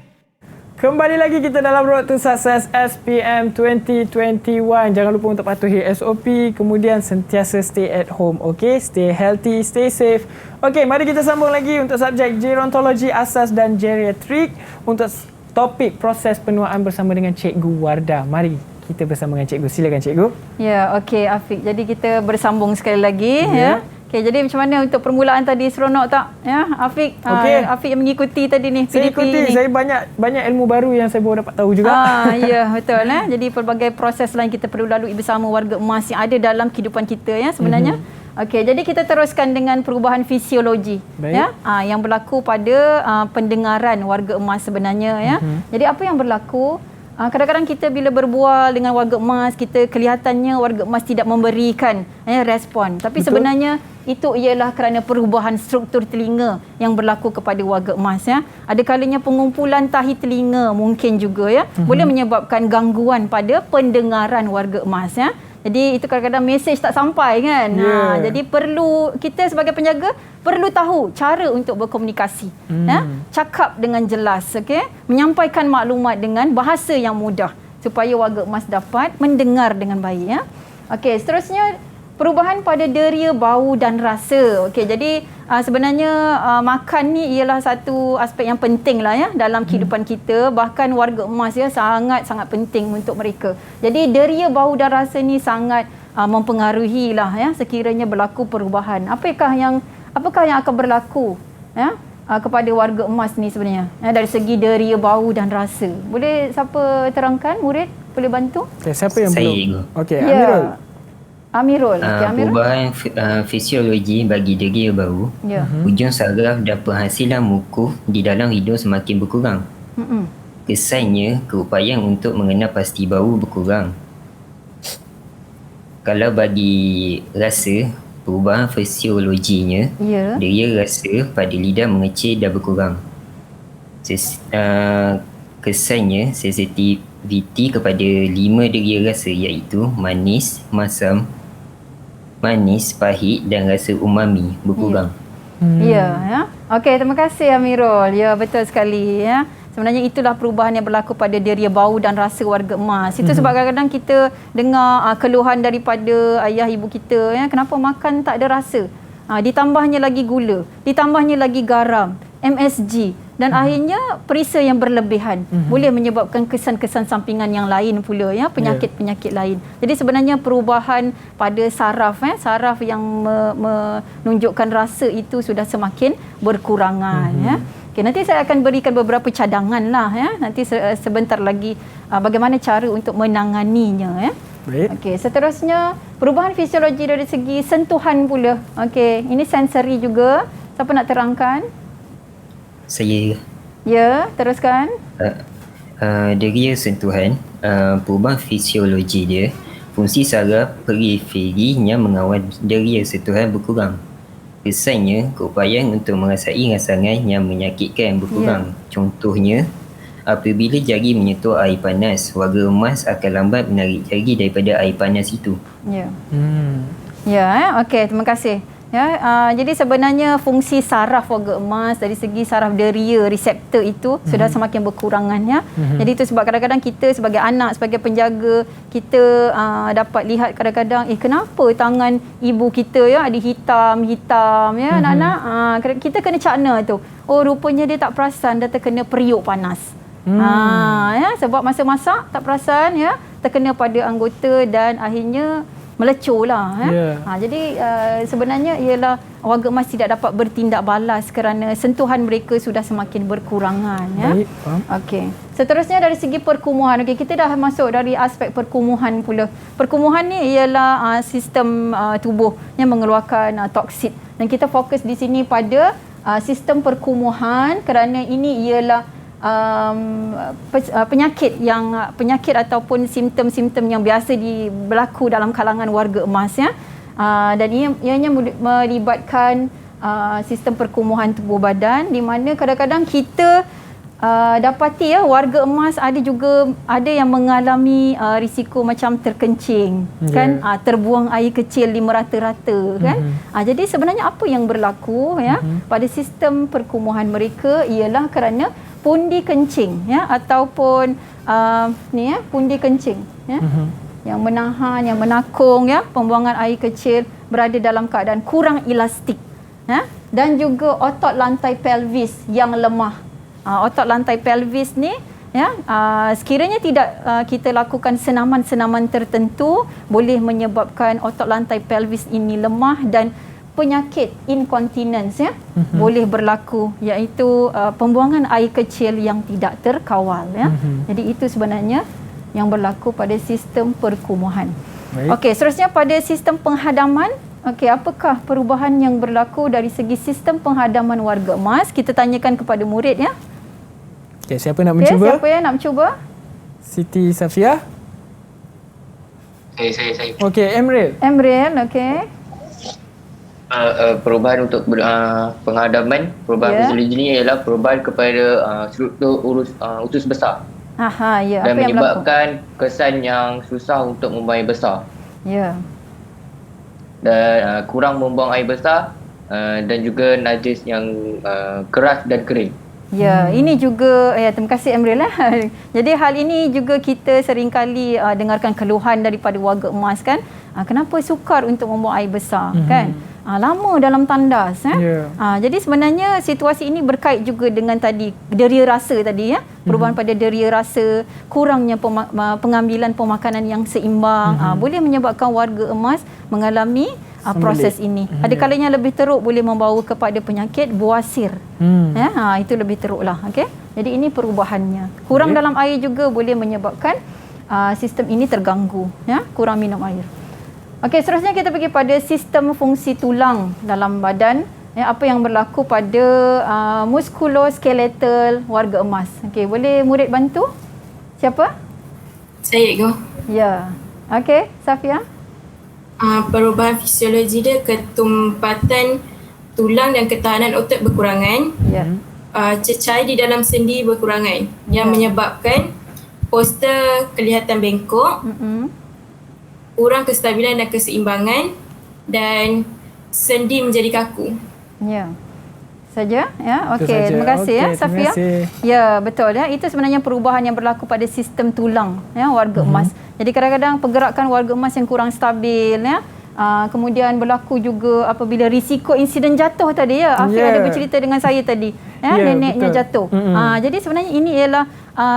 Kembali lagi kita dalam Road to Success SPM 2021. Jangan lupa untuk patuhi SOP, kemudian sentiasa stay at home. Okey, stay healthy, stay safe. Okey, mari kita sambung lagi untuk subjek gerontologi asas dan geriatrik untuk topik proses penuaan bersama dengan Cikgu Wardah. Mari kita bersama dengan cikgu. Silakan cikgu. Ya, okey Afiq. Jadi kita bersambung sekali lagi ya. Okey, jadi macam mana untuk permulaan tadi, seronok tak? Ya, Afiq. Afiq yang mengikuti tadi ni. Saya ikuti. Ni. Saya banyak ilmu baru yang saya baru dapat tahu juga. Ya, betul Jadi pelbagai proses lain kita perlu lalui bersama warga emas yang ada dalam kehidupan kita ya sebenarnya. Okey, jadi kita teruskan dengan perubahan fisiologi ya. Yang berlaku pada pendengaran warga emas sebenarnya ya. Jadi apa yang berlaku? Kadang-kadang kita bila berbual dengan warga emas, kita kelihatannya warga emas tidak memberikan respon. Tapi sebenarnya itu ialah kerana perubahan struktur telinga yang berlaku kepada warga emas ya. Ada kalanya pengumpulan tahi telinga mungkin juga ya boleh menyebabkan gangguan pada pendengaran warga emas ya. Jadi itu kadang-kadang mesej tak sampai kan. Jadi perlu kita sebagai penjaga perlu tahu cara untuk berkomunikasi. Cakap dengan jelas, okey? Menyampaikan maklumat dengan bahasa yang mudah supaya warga emas dapat mendengar dengan baik ya. Okey, seterusnya perubahan pada deria, bau dan rasa. Okey, jadi sebenarnya makan ni ialah satu aspek yang penting lah ya dalam kehidupan kita. Bahkan warga emas ya sangat-sangat penting untuk mereka. Jadi deria, bau dan rasa ni sangat mempengaruhi lah ya sekiranya berlaku perubahan. Apakah yang akan berlaku ya kepada warga emas ni sebenarnya ya, dari segi deria, bau dan rasa? Boleh siapa terangkan, murid? Boleh bantu? Okay, siapa yang belum? Okey, Amirul. Perubahan fisiologi bagi deria bau. Hujung saraf dan penghasilan mukuh di dalam hidung semakin berkurang. Kesannya, keupayaan untuk mengenal pasti bau berkurang. Kalau bagi rasa, perubahan fisiologinya, deria rasa pada lidah mengecil dan berkurang. Kesannya, sensitiviti kepada 5 deria rasa iaitu manis, masam, manis, pahit dan rasa umami berkurang. Ya. Okey, terima kasih Amirul. Ya, betul sekali ya. Sebenarnya itulah perubahan yang berlaku pada deria bau dan rasa warga emas. Itu sebab kadang-kadang kita dengar keluhan daripada ayah ibu kita, ya, kenapa makan tak ada rasa. Ditambahnya lagi gula, ditambahnya lagi garam, MSG, dan akhirnya perisa yang berlebihan boleh menyebabkan kesan-kesan sampingan yang lain pula, ya, penyakit-penyakit lain. Jadi sebenarnya perubahan pada saraf, saraf yang menunjukkan rasa itu sudah semakin berkurangan, ya. Okay, nanti saya akan berikan beberapa cadangan lah, ya. Nanti sebentar lagi bagaimana cara untuk menanganinya, ya. Okey, seterusnya perubahan fisiologi dari segi sentuhan pula. Okey, ini sensori juga. Siapa nak terangkan? Saya. Ya, teruskan. Deria sentuhan, perubahan fisiologi dia, fungsi saraf periferi yang mengawal deria sentuhan berkurang. Kesannya, keupayaan untuk merasai rasangan yang menyakitkan berkurang. Contohnya, apabila jari menyentuh air panas, warga emas akan lambat menarik jari daripada air panas itu. Ya. Ya, okey, terima kasih. Ya, jadi sebenarnya fungsi saraf warga emas dari segi saraf deria reseptor itu sudah semakin berkurangan, ya. Jadi itu sebab kadang-kadang kita sebagai anak, sebagai penjaga, kita dapat lihat kadang-kadang kenapa tangan ibu kita, ya, ada hitam-hitam, ya, anak-anak. Kita kena cakna tu. Oh, rupanya dia tak perasan dah terkena periuk panas. Ya, sebab masa masak tak perasan, ya, terkena pada anggota dan akhirnya melecur lah, ya. Jadi sebenarnya ialah warga emas tidak dapat bertindak balas kerana sentuhan mereka sudah semakin berkurangan, ya. Baik, faham. Okey. Seterusnya dari segi perkumuhan. Okey, kita dah masuk dari aspek perkumuhan pula. Perkumuhan ni ialah sistem tubuh yang mengeluarkan toksin, dan kita fokus di sini pada sistem perkumuhan kerana ini ialah penyakit ataupun simptom-simptom yang biasa berlaku dalam kalangan warga emas, ya. Dan ianya melibatkan sistem perkumuhan tubuh badan, di mana kadang-kadang kita dapati, ya, warga emas ada yang mengalami risiko macam terkencing, kan, terbuang air kecil di merata-rata, kan. Jadi sebenarnya apa yang berlaku, ya, pada sistem perkumuhan mereka ialah kerana pundi kencing, ya, ataupun pundi kencing, ya, yang menahan, yang menakung, ya, pembuangan air kecil berada dalam keadaan kurang elastik, ya, dan juga otot lantai pelvis yang lemah. Otot lantai pelvis ni, ya, sekiranya tidak kita lakukan senaman-senaman tertentu, boleh menyebabkan otot lantai pelvis ini lemah dan penyakit incontinence, ya, boleh berlaku, iaitu pembuangan air kecil yang tidak terkawal, ya. Jadi itu sebenarnya yang berlaku pada sistem perkumuhan. Okey, seterusnya pada sistem penghadaman. Okey, apakah perubahan yang berlaku dari segi sistem penghadaman warga emas? Kita tanyakan kepada murid, ya. Okey, siapa nak mencuba? Siapa yang nak mencuba? Siti Safia. Saya. Okey, Emril, okey. Perubahan untuk penghadaman, perubahan fisiologi ini ialah perubahan kepada struktur usus besar. Apa Dan yang menyebabkan kesan yang susah untuk membuang air besar. Ya. Dan kurang membuang air besar, dan juga najis yang keras dan kering. Ya, ini juga, terima kasih Emril. Jadi hal ini juga kita seringkali dengarkan keluhan daripada warga emas, kan. Kenapa sukar untuk membuang air besar, kan? Lama dalam tandas, jadi sebenarnya situasi ini berkait juga dengan tadi deria rasa tadi, ya. Perubahan pada deria rasa, kurangnya pengambilan pemakanan yang seimbang, boleh menyebabkan warga emas mengalami proses ini. Ada kalanya lebih teruk boleh membawa kepada penyakit buasir. Itu lebih teruklah, okey. Jadi ini perubahannya. Kurang dalam air juga boleh menyebabkan sistem ini terganggu, ya, kurang minum air. Okey, seterusnya kita pergi pada sistem fungsi tulang dalam badan, ya, apa yang berlaku pada muskuloskeletal warga emas. Okey, boleh murid bantu? Siapa? Saya, Go. Ya. Okey, Safia. Perubahan fisiologi dia, ketumpatan tulang dan ketahanan otot berkurangan. Ya. Cecair di dalam sendi berkurangan, yang menyebabkan postur kelihatan bengkok, kurang kestabilan dan keseimbangan, dan sendi menjadi kaku. Ya. saja ya. Itu Okey, saja. terima kasih Okey, ya terima Safia. kasih. Ya, betul ya. Itu sebenarnya perubahan yang berlaku pada sistem tulang ya warga emas. Jadi kadang-kadang pergerakan warga emas yang kurang stabil ya. Kemudian berlaku juga apabila risiko insiden jatuh tadi ya. Afiq ada bercerita dengan saya tadi ya, neneknya jatuh. Jadi sebenarnya ini ialah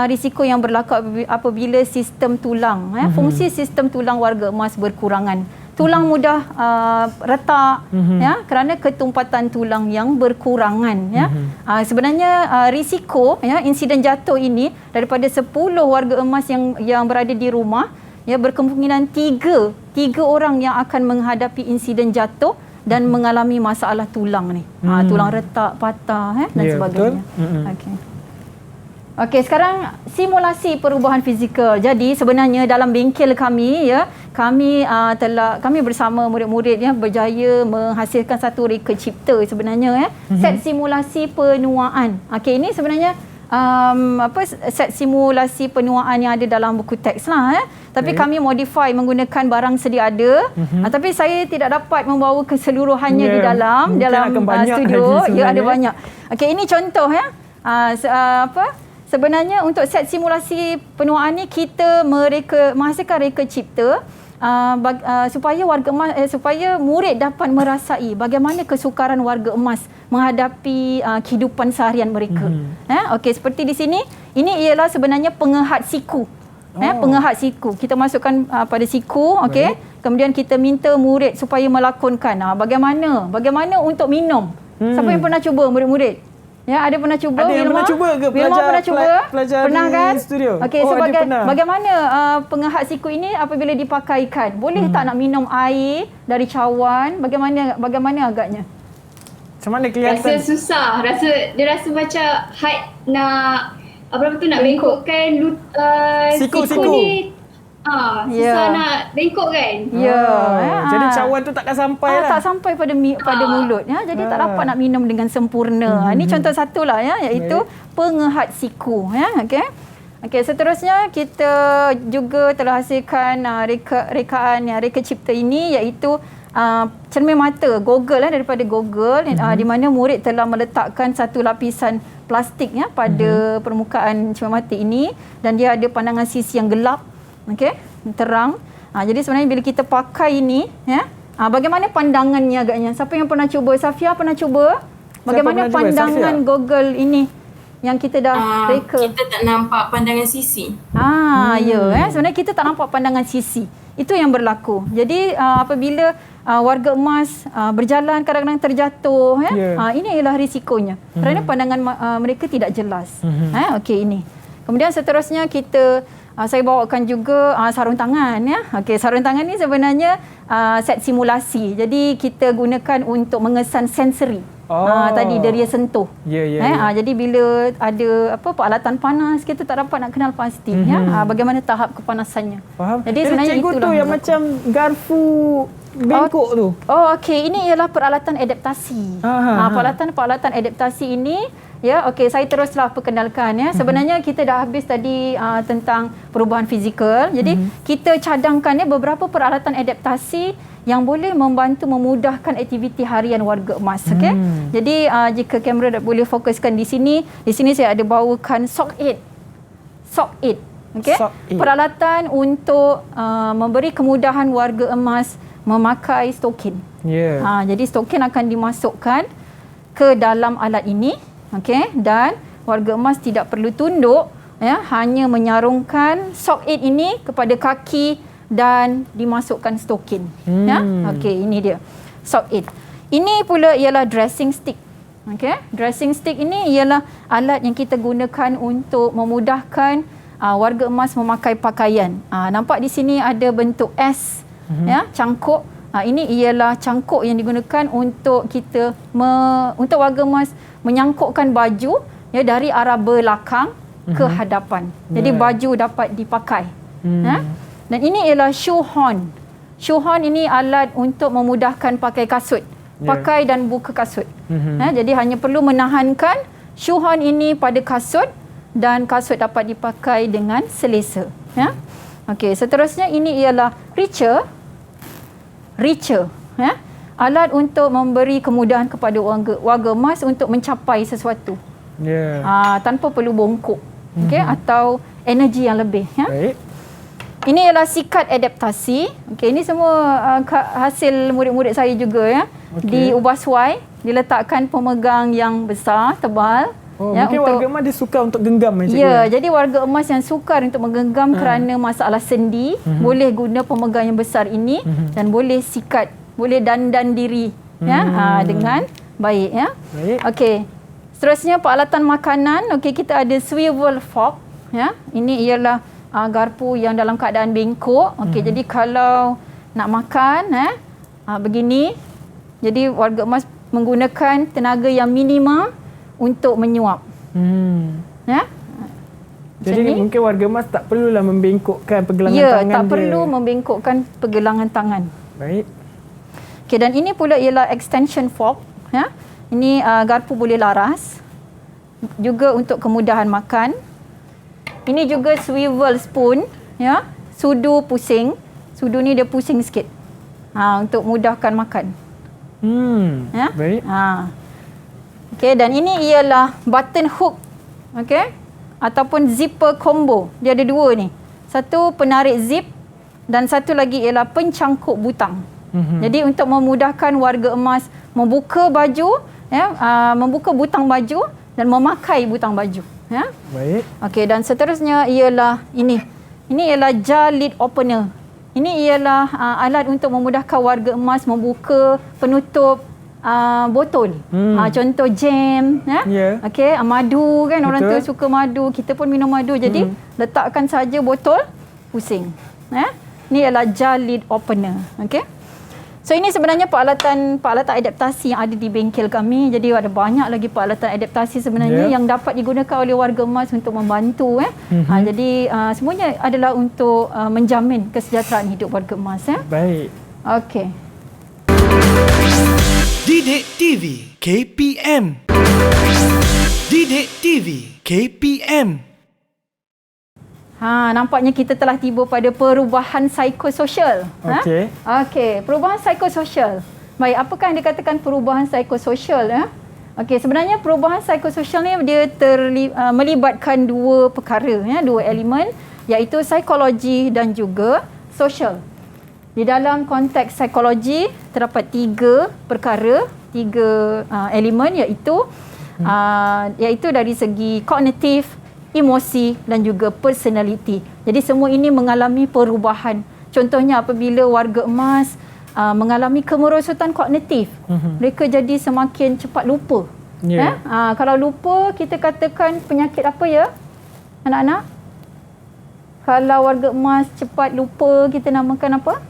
risiko yang berlaku apabila sistem tulang ya, fungsi sistem tulang warga emas berkurangan. Tulang mudah retak ya, kerana ketumpatan tulang yang berkurangan ya. Sebenarnya risiko ya insiden jatuh ini daripada 10 warga emas yang berada di rumah ya, berkemungkinan tiga orang yang akan menghadapi insiden jatuh dan mengalami masalah tulang ni. Tulang retak, patah dan sebagainya. Okey, sekarang simulasi perubahan fizikal. Jadi sebenarnya dalam bengkel kami ya, kami bersama murid-murid ya berjaya menghasilkan satu reka cipta sebenarnya ya. Set simulasi penuaan. Okey, ini sebenarnya set simulasi penuaan yang ada dalam buku teks lah tapi kami modify menggunakan barang sedia ada. Tapi saya tidak dapat membawa keseluruhannya di dalam studio. Ya, ada banyak. Okey, ini contoh ya. Sebenarnya untuk set simulasi penuaan ni kita menghasilkan reka cipta supaya warga emas supaya murid dapat merasai bagaimana kesukaran warga emas menghadapi kehidupan seharian mereka. Okey, seperti di sini, ini ialah sebenarnya pengehat siku. Pengehat siku. Kita masukkan pada siku, okey. Kemudian kita minta murid supaya melakonkan bagaimana untuk minum. Siapa yang pernah cuba, murid-murid? Ya, ada pernah cuba? Ada yang pernah cuba ke pelajar Pernah kan? di studio? Okey, bagaimana pengehat siku ini apabila dipakaikan? Boleh tak nak minum air dari cawan? Bagaimana agaknya? Macam mana kelihatan? Rasa susah. Dia rasa macam hard nak nak bengkokkan siku ni. Susah nak bengkok kan? Jadi cawan tu takkan sampai lah. Tak sampai pada mulut ya. Jadi tak dapat nak minum dengan sempurna. Ini contoh satu lah ya, iaitu pengehat siku ya. Okey, seterusnya kita juga telah hasilkan reka cipta ini, iaitu cermin mata Google daripada Google di mana murid telah meletakkan satu lapisan plastik ya pada permukaan cermin mata ini, dan dia ada pandangan sisi yang gelap. Okey, terang. Jadi sebenarnya bila kita pakai ini ya, bagaimana pandangannya agaknya? Siapa yang pernah cuba? Safia pernah cuba? Bagaimana pandangan Google ini yang kita dah reka? Kita tak nampak pandangan sisi. Sebenarnya kita tak nampak pandangan sisi. Itu yang berlaku. Jadi apabila warga emas berjalan kadang-kadang terjatuh ini ialah risikonya. Kerana pandangan mereka tidak jelas. Okey, ini. Kemudian seterusnya saya bawakan juga sarung tangan ya. Okey, sarung tangan ni sebenarnya set simulasi. Jadi kita gunakan untuk mengesan sensori. Tadi deria sentuh. Jadi bila ada peralatan panas, kita tak dapat nak kenal pasti bagaimana tahap kepanasannya. Faham. Jadi sebenarnya cikgu tu yang macam garfu bengkok tu. Okey, ini ialah peralatan adaptasi. Peralatan adaptasi ini ya, okey, saya teruslah perkenalkan ya. Sebenarnya kita dah habis tadi tentang perubahan fizikal. Jadi kita cadangkan beberapa peralatan adaptasi yang boleh membantu memudahkan aktiviti harian warga emas. Okey. Jadi jika kamera boleh fokuskan di sini saya ada bawakan SOC 8. Okey. Peralatan untuk memberi kemudahan warga emas memakai stokin. Jadi stokin akan dimasukkan ke dalam alat ini. Okey, dan warga emas tidak perlu tunduk ya, hanya menyarungkan SOC 8 ini kepada kaki dan dimasukkan stokin. Ya. Okey, ini dia SOC 8. Ini pula ialah dressing stick. Okey, dressing stick ini ialah alat yang kita gunakan untuk memudahkan warga emas memakai pakaian. Nampak di sini ada bentuk S ya, cangkuk. Ini ialah cangkuk yang digunakan untuk kita untuk warga emas menyangkukkan baju ya dari arah belakang ke hadapan. Jadi baju dapat dipakai. Dan ini ialah shoe horn. Shoe horn ini alat untuk memudahkan pakai kasut. Pakai dan buka kasut. Jadi hanya perlu menahankan shoe horn ini pada kasut dan kasut dapat dipakai dengan selesa. Ya. Okey, seterusnya ini ialah richer. Ya. alat untuk memberi kemudahan kepada warga emas untuk mencapai sesuatu. Tanpa perlu bongkok. Okey, atau energi yang lebih, ya. Baik. Ini ialah sikat adaptasi. Okey, ini semua hasil murid-murid saya juga, ya. Di Ubaswai diletakkan pemegang yang besar, tebal. Mungkin warga emas dia sukar untuk genggam, ya. Jadi warga emas yang sukar untuk menggenggam kerana masalah sendi, boleh guna pemegang yang besar ini dan boleh sikat, boleh dandan diri, ya, dengan baik, ya. Okey. Seterusnya peralatan makanan. Okey, kita ada swivel fork, ya. Ini ialah garpu yang dalam keadaan bengkok. Okey, jadi kalau nak makan, begini. Jadi warga emas menggunakan tenaga yang minima untuk menyuap. Ya. Jadi mungkin warga emas tak perlulah membengkokkan pergelangan tangan dia. Tak perlu membengkokkan pergelangan tangan. Baik. Okey, dan ini pula ialah extension fork, ya. Ini garpu boleh laras. Juga untuk kemudahan makan. Ini juga swivel spoon, ya. Sudu pusing. Sudu ni dia pusing sikit. Untuk mudahkan makan. Ya. Baik. Okey, dan ini ialah button hook. Okey. Ataupun zipper combo. Dia ada dua ni. Satu penarik zip dan satu lagi ialah pencangkuk butang. Jadi untuk memudahkan warga emas membuka baju, ya, membuka butang baju dan memakai butang baju, ya. Baik. Okey, dan seterusnya ialah ini. Ini ialah jar lid opener. Ini ialah alat untuk memudahkan warga emas membuka penutup botol. Contoh jam, ya. Okey, madu kan. Betul. Orang tu suka madu, kita pun minum madu. Jadi letakkan saja botol, pusing. Ya. Ini ialah jar lid opener. Okey. So ini sebenarnya peralatan adaptasi yang ada di bengkel kami. Jadi ada banyak lagi peralatan adaptasi sebenarnya yang dapat digunakan oleh warga emas untuk membantu, ya. Jadi semuanya adalah untuk menjamin kesejahteraan hidup warga emas, ya. Baik. Okey. Didik TV KPM. Didik TV KPM. Nampaknya kita telah tiba pada perubahan psikososial. Okey, perubahan psikososial. Baik, apakah yang dikatakan perubahan psikososial, ya? Okey, sebenarnya perubahan psikososial ni dia melibatkan dua perkara, ya, dua elemen, iaitu psikologi dan juga sosial. Di dalam konteks psikologi terdapat tiga perkara, tiga elemen, iaitu dari segi kognitif, emosi dan juga personality. Jadi semua ini mengalami perubahan. Contohnya apabila warga emas mengalami kemerosotan kognitif, mereka jadi semakin cepat lupa. Kalau lupa, kita katakan penyakit apa, ya, anak-anak? Kalau warga emas cepat lupa, kita namakan apa?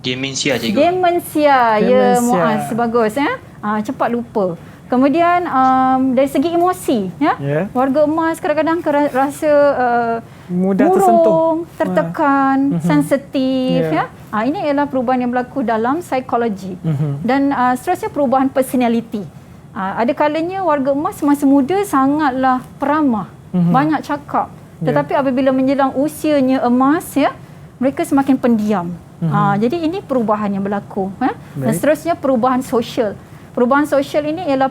Demensia, cikgu. Demensia. Ya, Muaz, bagus, ya. Cepat lupa. Kemudian dari segi emosi, ya, warga emas kadang-kadang rasa mudah murung, tertekan, sensitif, ya. Ini ialah perubahan yang berlaku dalam psikologi. Dan seterusnya perubahan personality. Ada kalanya warga emas masa muda sangatlah peramah, banyak cakap. Tetapi apabila menjelang usianya emas, ya, mereka semakin pendiam. Jadi ini perubahan yang berlaku, ya. Dan seterusnya perubahan sosial. Perubahan sosial ini ialah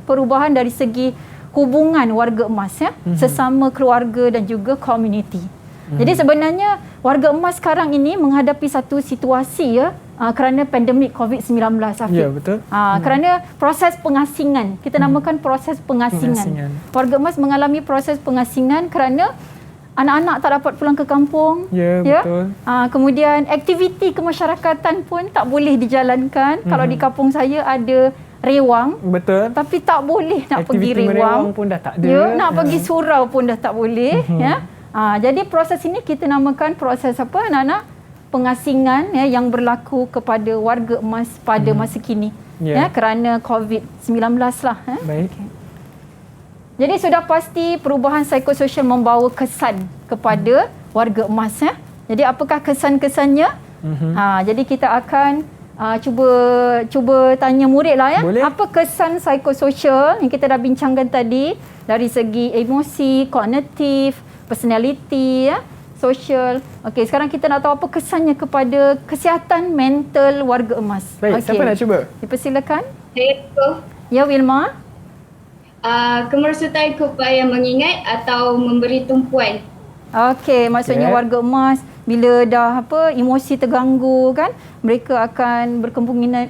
perubahan dari segi hubungan warga emas, ya, sesama keluarga dan juga komuniti. Jadi sebenarnya warga emas sekarang ini menghadapi satu situasi, ya, kerana pandemik COVID-19, Afiq. Ya, betul. Kerana proses pengasingan, kita namakan proses pengasingan. Warga emas mengalami proses pengasingan kerana anak-anak tak dapat pulang ke kampung. Ya, betul. Kemudian aktiviti kemasyarakatan pun tak boleh dijalankan. Kalau di kampung saya ada rewang. Betul. Tapi tak boleh nak aktiviti pergi rewang pun dah tak ada. Ya, nak pergi surau pun dah tak boleh. Ya. Jadi proses ini kita namakan proses apa, anak-anak? Pengasingan, ya, yang berlaku kepada warga emas pada masa kini. Ya, kerana COVID-19 lah. Baik. Okay. Jadi sudah pasti perubahan psikososial membawa kesan kepada warga emas, ya. Jadi apakah kesan-kesannya? Jadi kita akan cuba tanya murid lah, ya. Boleh. Apa kesan psikososial yang kita dah bincangkan tadi dari segi emosi, kognitif, personality, ya. sosial. Okey, sekarang kita nak tahu apa kesannya kepada kesihatan mental warga emas. Baik, siapa nak cuba? Dipersilakan. Saya Ya, Wilma. kemerosotan keupayaan mengingat atau memberi tumpuan. Okey, maksudnya warga emas bila dah emosi terganggu kan, mereka akan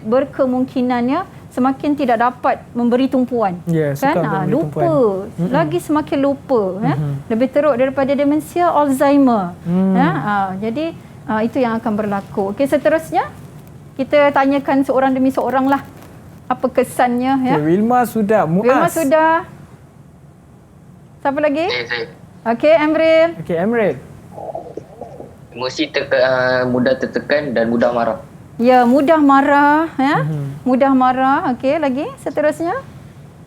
berkemungkinannya semakin tidak dapat memberi tumpuan. Kan? Lupa. Lagi semakin lupa. Lebih teruk daripada demensia Alzheimer. Jadi itu yang akan berlaku. Okey, seterusnya kita tanyakan seorang demi seorang lah. Apa kesannya? Wilma sudah, Muaz. Wilma sudah. Siapa lagi? Okey, Emril. Okey, Emril. Emosi mudah tertekan dan mudah marah. Ya, mudah marah. Mudah marah. Okey, lagi seterusnya.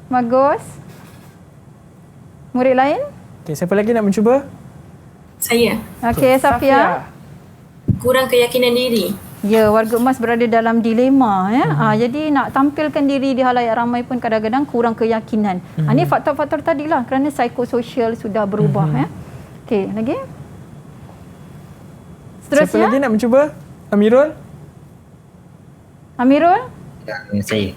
Bagus. Murid lain? Okey, siapa lagi nak mencuba? Saya. Okey, Safia. Kurang keyakinan diri. Ya, warga emas berada dalam dilema. Jadi nak tampilkan diri di halayak ramai pun kadang-kadang kurang keyakinan. Ini faktor-faktor tadilah kerana psikososial sudah berubah. Okey, lagi? Seterusnya. Siapa lagi nak mencuba? Amirul? Amirul? Saya.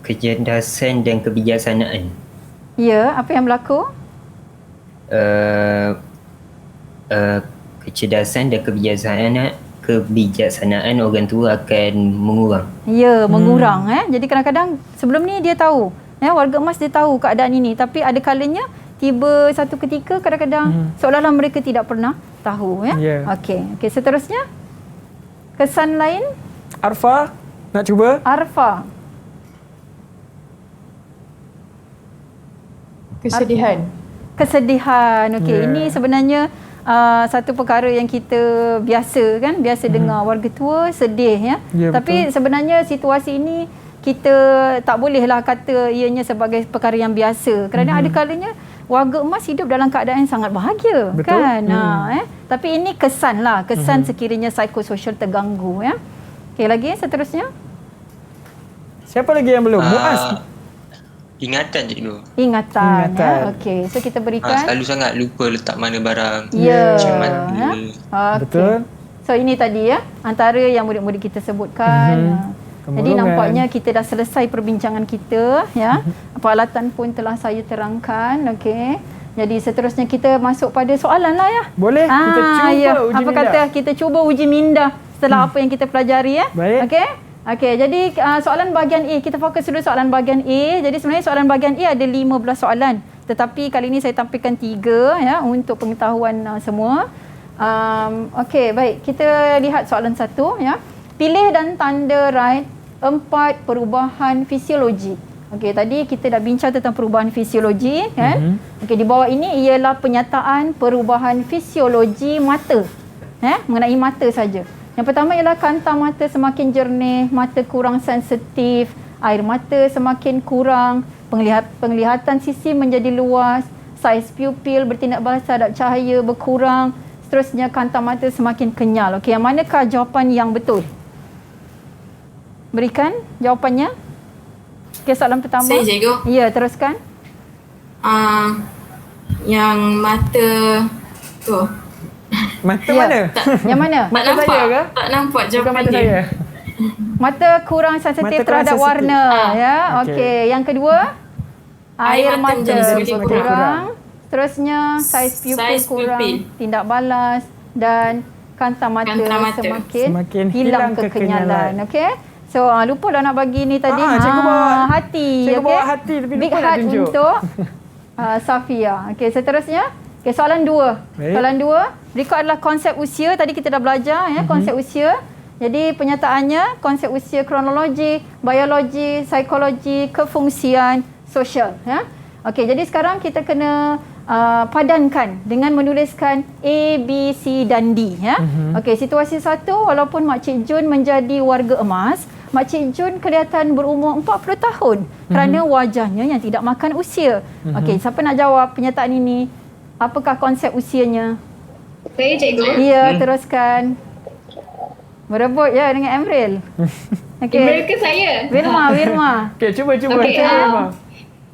Kecerdasan dan kebijaksanaan. Ya, apa yang berlaku? Kecerdasan dan kebijaksanaan orang tua akan mengurang. Ya, mengurang. Jadi kadang-kadang sebelum ni dia tahu. Warga emas dia tahu keadaan ini. Tapi ada kalanya tiba satu ketika kadang-kadang seolah-olah mereka tidak pernah tahu. Okey, seterusnya. Kesan lain? Arfa, nak cuba? Arfa. Kesedihan. Kesedihan. Okey, ini sebenarnya satu perkara yang kita biasa dengar warga tua sedih tapi betul. Sebenarnya situasi ini kita tak bolehlah kata ianya sebagai perkara yang biasa kerana ada kalanya warga emas hidup dalam keadaan yang sangat bahagia. Betul. Kan tapi ini kesan sekiranya psikososial terganggu. Okey, lagi seterusnya. Siapa lagi yang belum? Muaz. Ingatan cikgu. Ingatan. Okey, so kita berikan. Selalu sangat lupa letak mana barang. Macam mana. Betul. So ini tadi antara yang murid-murid kita sebutkan. Jadi nampaknya kita dah selesai perbincangan kita. Peralatan pun telah saya terangkan. Okey. Jadi seterusnya kita masuk pada soalan lah Boleh, kita cuba uji minda. Apa kata kita cuba uji minda setelah apa yang kita pelajari Baik. Okey, jadi soalan bahagian A, kita fokus dulu soalan bahagian A. Jadi sebenarnya soalan bahagian A ada 15 soalan. Tetapi kali ini saya tampilkan 3 untuk pengetahuan semua. Okey, baik. Kita lihat soalan 1 Pilih dan tanda right 4 perubahan fisiologi. Okey, tadi kita dah bincang tentang perubahan fisiologi kan. Okey, di bawah ini ialah penyataan perubahan fisiologi mata. Mengenai mata saja. Yang pertama ialah kanta mata semakin jernih, mata kurang sensitif, air mata semakin kurang, penglihatan sisi menjadi luas, saiz pupil bertindak balas terhadap cahaya berkurang, seterusnya kanta mata semakin kenyal. Okey, yang manakah jawapan yang betul? Berikan jawapannya. Okey, soalan pertama. Saya cikgu. Ya, teruskan. Yang mata tu. Mata mana? Yang mana? Tak nampak. Tak nampak jawapan dia. Mata kurang sensitif terhadap warna. Okey. Yang kedua, air mata berkurang. Seterusnya, saiz pupil kurang, tindak balas dan kanta mata semakin hilang kekenyalan. Okey. So lupa dah nak bagi ni tadi. Cikgu bawa hati. Cikgu bawa hati tapi big lupa nak heart tunjuk. untuk Safia. Okey, seterusnya. Okey, soalan 2. Soalan 2, berikut adalah konsep usia. Tadi kita dah belajar konsep usia. Jadi penyataannya konsep usia kronologi, biologi, psikologi, kefungsian, sosial. Okey, jadi sekarang kita kena padankan dengan menuliskan A, B, C dan D. Okey, situasi 1, walaupun Makcik Jun menjadi warga emas, Makcik Jun kelihatan berumur 40 tahun kerana wajahnya yang tidak makan usia. Okey, siapa nak jawab pernyataan ini? Apakah konsep usianya? Saya cikgu. Ya, teruskan. Berebut dengan Emril. Okey. Emril ke saya? Wilma. Okey, cuba. Okey,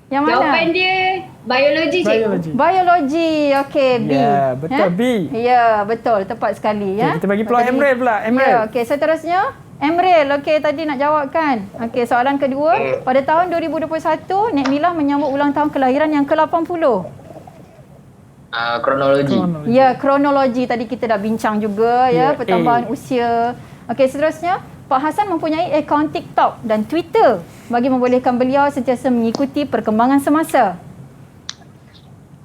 Yang mana? Jawapan dia biologi, cikgu. Biologi. Okey, B. Ya, betul, B. Ya, betul. Tepat sekali. Ya. Kita bagi peluang Emril pula. Emril. Ya, okey. Seterusnya, Emril. Okey, tadi nak jawab kan? Okey, soalan kedua. Pada tahun 2021, Nek Milah menyambut ulang tahun kelahiran yang ke-80. Kronologi. Ya, kronologi. Tadi kita dah bincang juga ya, pertambahan usia. Okey, seterusnya, Pak Hassan mempunyai akaun TikTok dan Twitter bagi membolehkan beliau sentiasa mengikuti perkembangan semasa.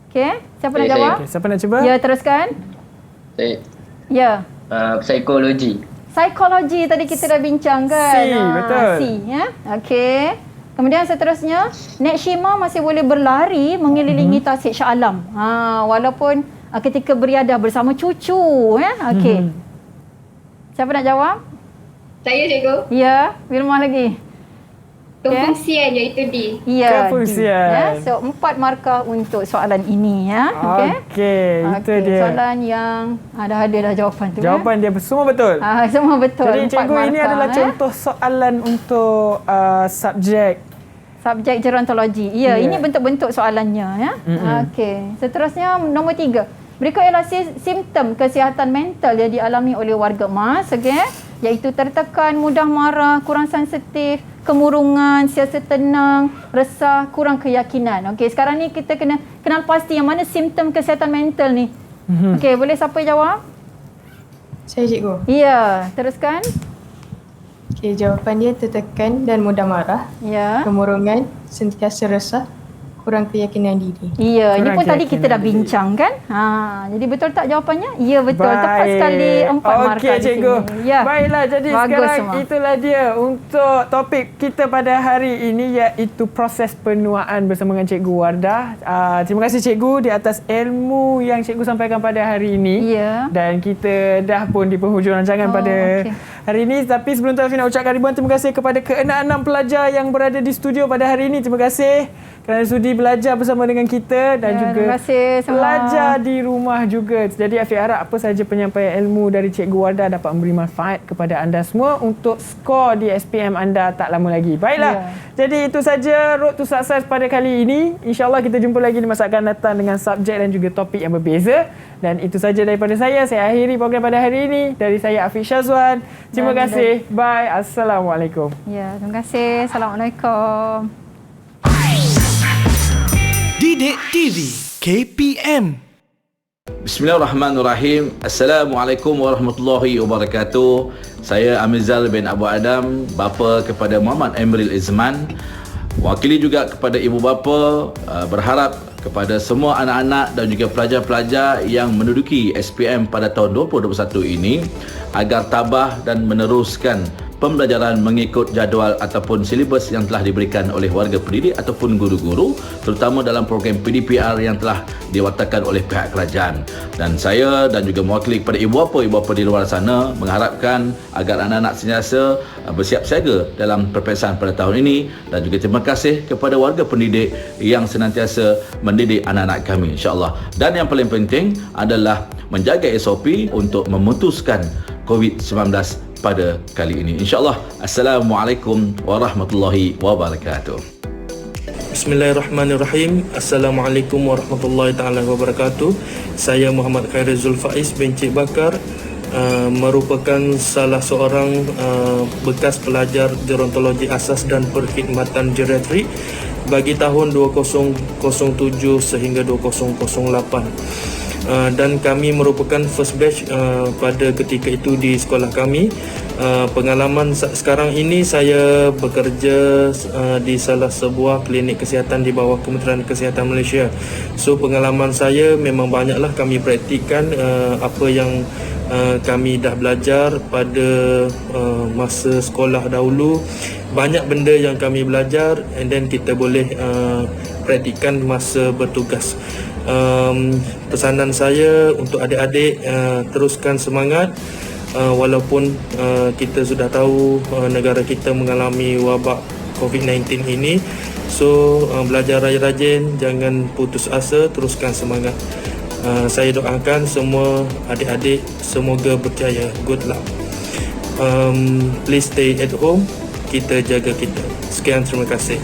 Okey, siapa nak jawab? Okay, siapa nak cuba? Ya, teruskan. Saya. Ya. Psikologi. Psikologi tadi kita dah bincang kan? C, betul. C, ya. Okey. Kemudian seterusnya, Nek Shima masih boleh berlari mengelilingi tasik Shah Alam. Walaupun ketika beriadah bersama cucu, ya. Okey. Siapa nak jawab? Saya, cikgu. Ya, Wilma lagi. Kefungsian iaitu D. Ya, Kefungsian. Ya, so 4 markah untuk soalan ini ya. Okey, itu dia. Soalan yang dah ada jawapan tu. Jawapan dia semua betul. Semua betul. Jadi cikgu ini adalah contoh soalan untuk subjek gerontologi. Ya, ini bentuk-bentuk soalannya ya. Okey. Seterusnya nombor 3. Berikut ialah simptom kesihatan mental yang dialami oleh warga emas, iaitu tertekan, mudah marah, kurang sensitif, kemurungan, siasa tenang, resah, kurang keyakinan. Okey, sekarang ni kita kena kenal pasti yang mana simptom kesihatan mental ni. Okey, boleh siapa jawab? Saya, cikgu. Ya, teruskan. Okey, jawapan dia tertekan dan mudah marah. Ya. Kemurungan, sentiasa resah, kurang keyakinan diri. Ya, ini pun tadi kita dah bincang kan? Jadi betul tak jawapannya? Ya, betul. Tepat sekali 4 markah Okey, cikgu. Ya. Baiklah, jadi bagus sekarang semua. itulah dia untuk topik kita pada hari ini, iaitu proses penuaan bersama dengan Cikgu Wardah. Terima kasih cikgu di atas ilmu yang cikgu sampaikan pada hari ini. Ya. Dan kita dah pun di penghujung rancangan pada hari ini. Tapi sebelum tu, Afi nak ucapkan ribuan terima kasih kepada ke-6 pelajar yang berada di studio pada hari ini. Terima kasih kerana sudi belajar bersama dengan kita dan juga terima kasih semua. Belajar di rumah juga. Jadi Afiq harap apa sahaja penyampaian ilmu dari Cikgu Wardah dapat memberi manfaat kepada anda semua untuk skor di SPM anda tak lama lagi. Baiklah. Jadi itu saja Road to Success pada kali ini. InsyaAllah kita jumpa lagi di masa akan datang dengan subjek dan juga topik yang berbeza. Dan itu saja daripada saya. Saya akhiri program pada hari ini. Dari saya Afiq Syazwan. Terima kasih. Bye. Assalamualaikum. Ya, terima kasih. Assalamualaikum. Didik TV KPM. Bismillahirrahmanirrahim. Assalamualaikum warahmatullahi wabarakatuh. Saya Amizal bin Abu Adam, bapa kepada Muhammad Emril Izman. Wakili juga kepada ibu bapa, berharap kepada semua anak-anak dan juga pelajar-pelajar yang menduduki SPM pada tahun 2021 ini agar tabah dan meneruskan pembelajaran mengikut jadual ataupun silibus yang telah diberikan oleh warga pendidik ataupun guru-guru, terutama dalam program PDPR yang telah diwatakan oleh pihak kerajaan. Dan saya dan juga mewakili kepada ibu bapa di luar sana mengharapkan agar anak-anak sentiasa bersiap siaga dalam peperiksaan pada tahun ini, dan juga terima kasih kepada warga pendidik yang senantiasa mendidik anak-anak kami, insya-Allah. Dan yang paling penting adalah menjaga SOP untuk memutuskan COVID-19 pada kali ini, insya-Allah. Assalamualaikum warahmatullahi wabarakatuh. Bismillahirrahmanirrahim. Assalamualaikum warahmatullahi taala wabarakatuh. Saya Muhammad Khairul Zulfaiz bin Cik Bakar, merupakan salah seorang bekas pelajar gerontologi asas dan perkhidmatan geriatrik bagi tahun 2007 sehingga 2008. Dan kami merupakan first batch pada ketika itu di sekolah kami. Pengalaman sekarang ini saya bekerja di salah sebuah klinik kesihatan di bawah Kementerian Kesihatan Malaysia. So pengalaman saya memang banyaklah kami praktikkan apa yang kami dah belajar pada masa sekolah dahulu. Banyak benda yang kami belajar and then kita boleh praktikkan masa bertugas. Pesanan saya untuk adik-adik, teruskan semangat walaupun kita sudah tahu negara kita mengalami wabak COVID-19 ini. So belajar rajin-rajin, jangan putus asa, teruskan semangat. Saya doakan semua adik-adik semoga berjaya. Good luck. Please stay at home. Kita jaga kita. Sekian, terima kasih.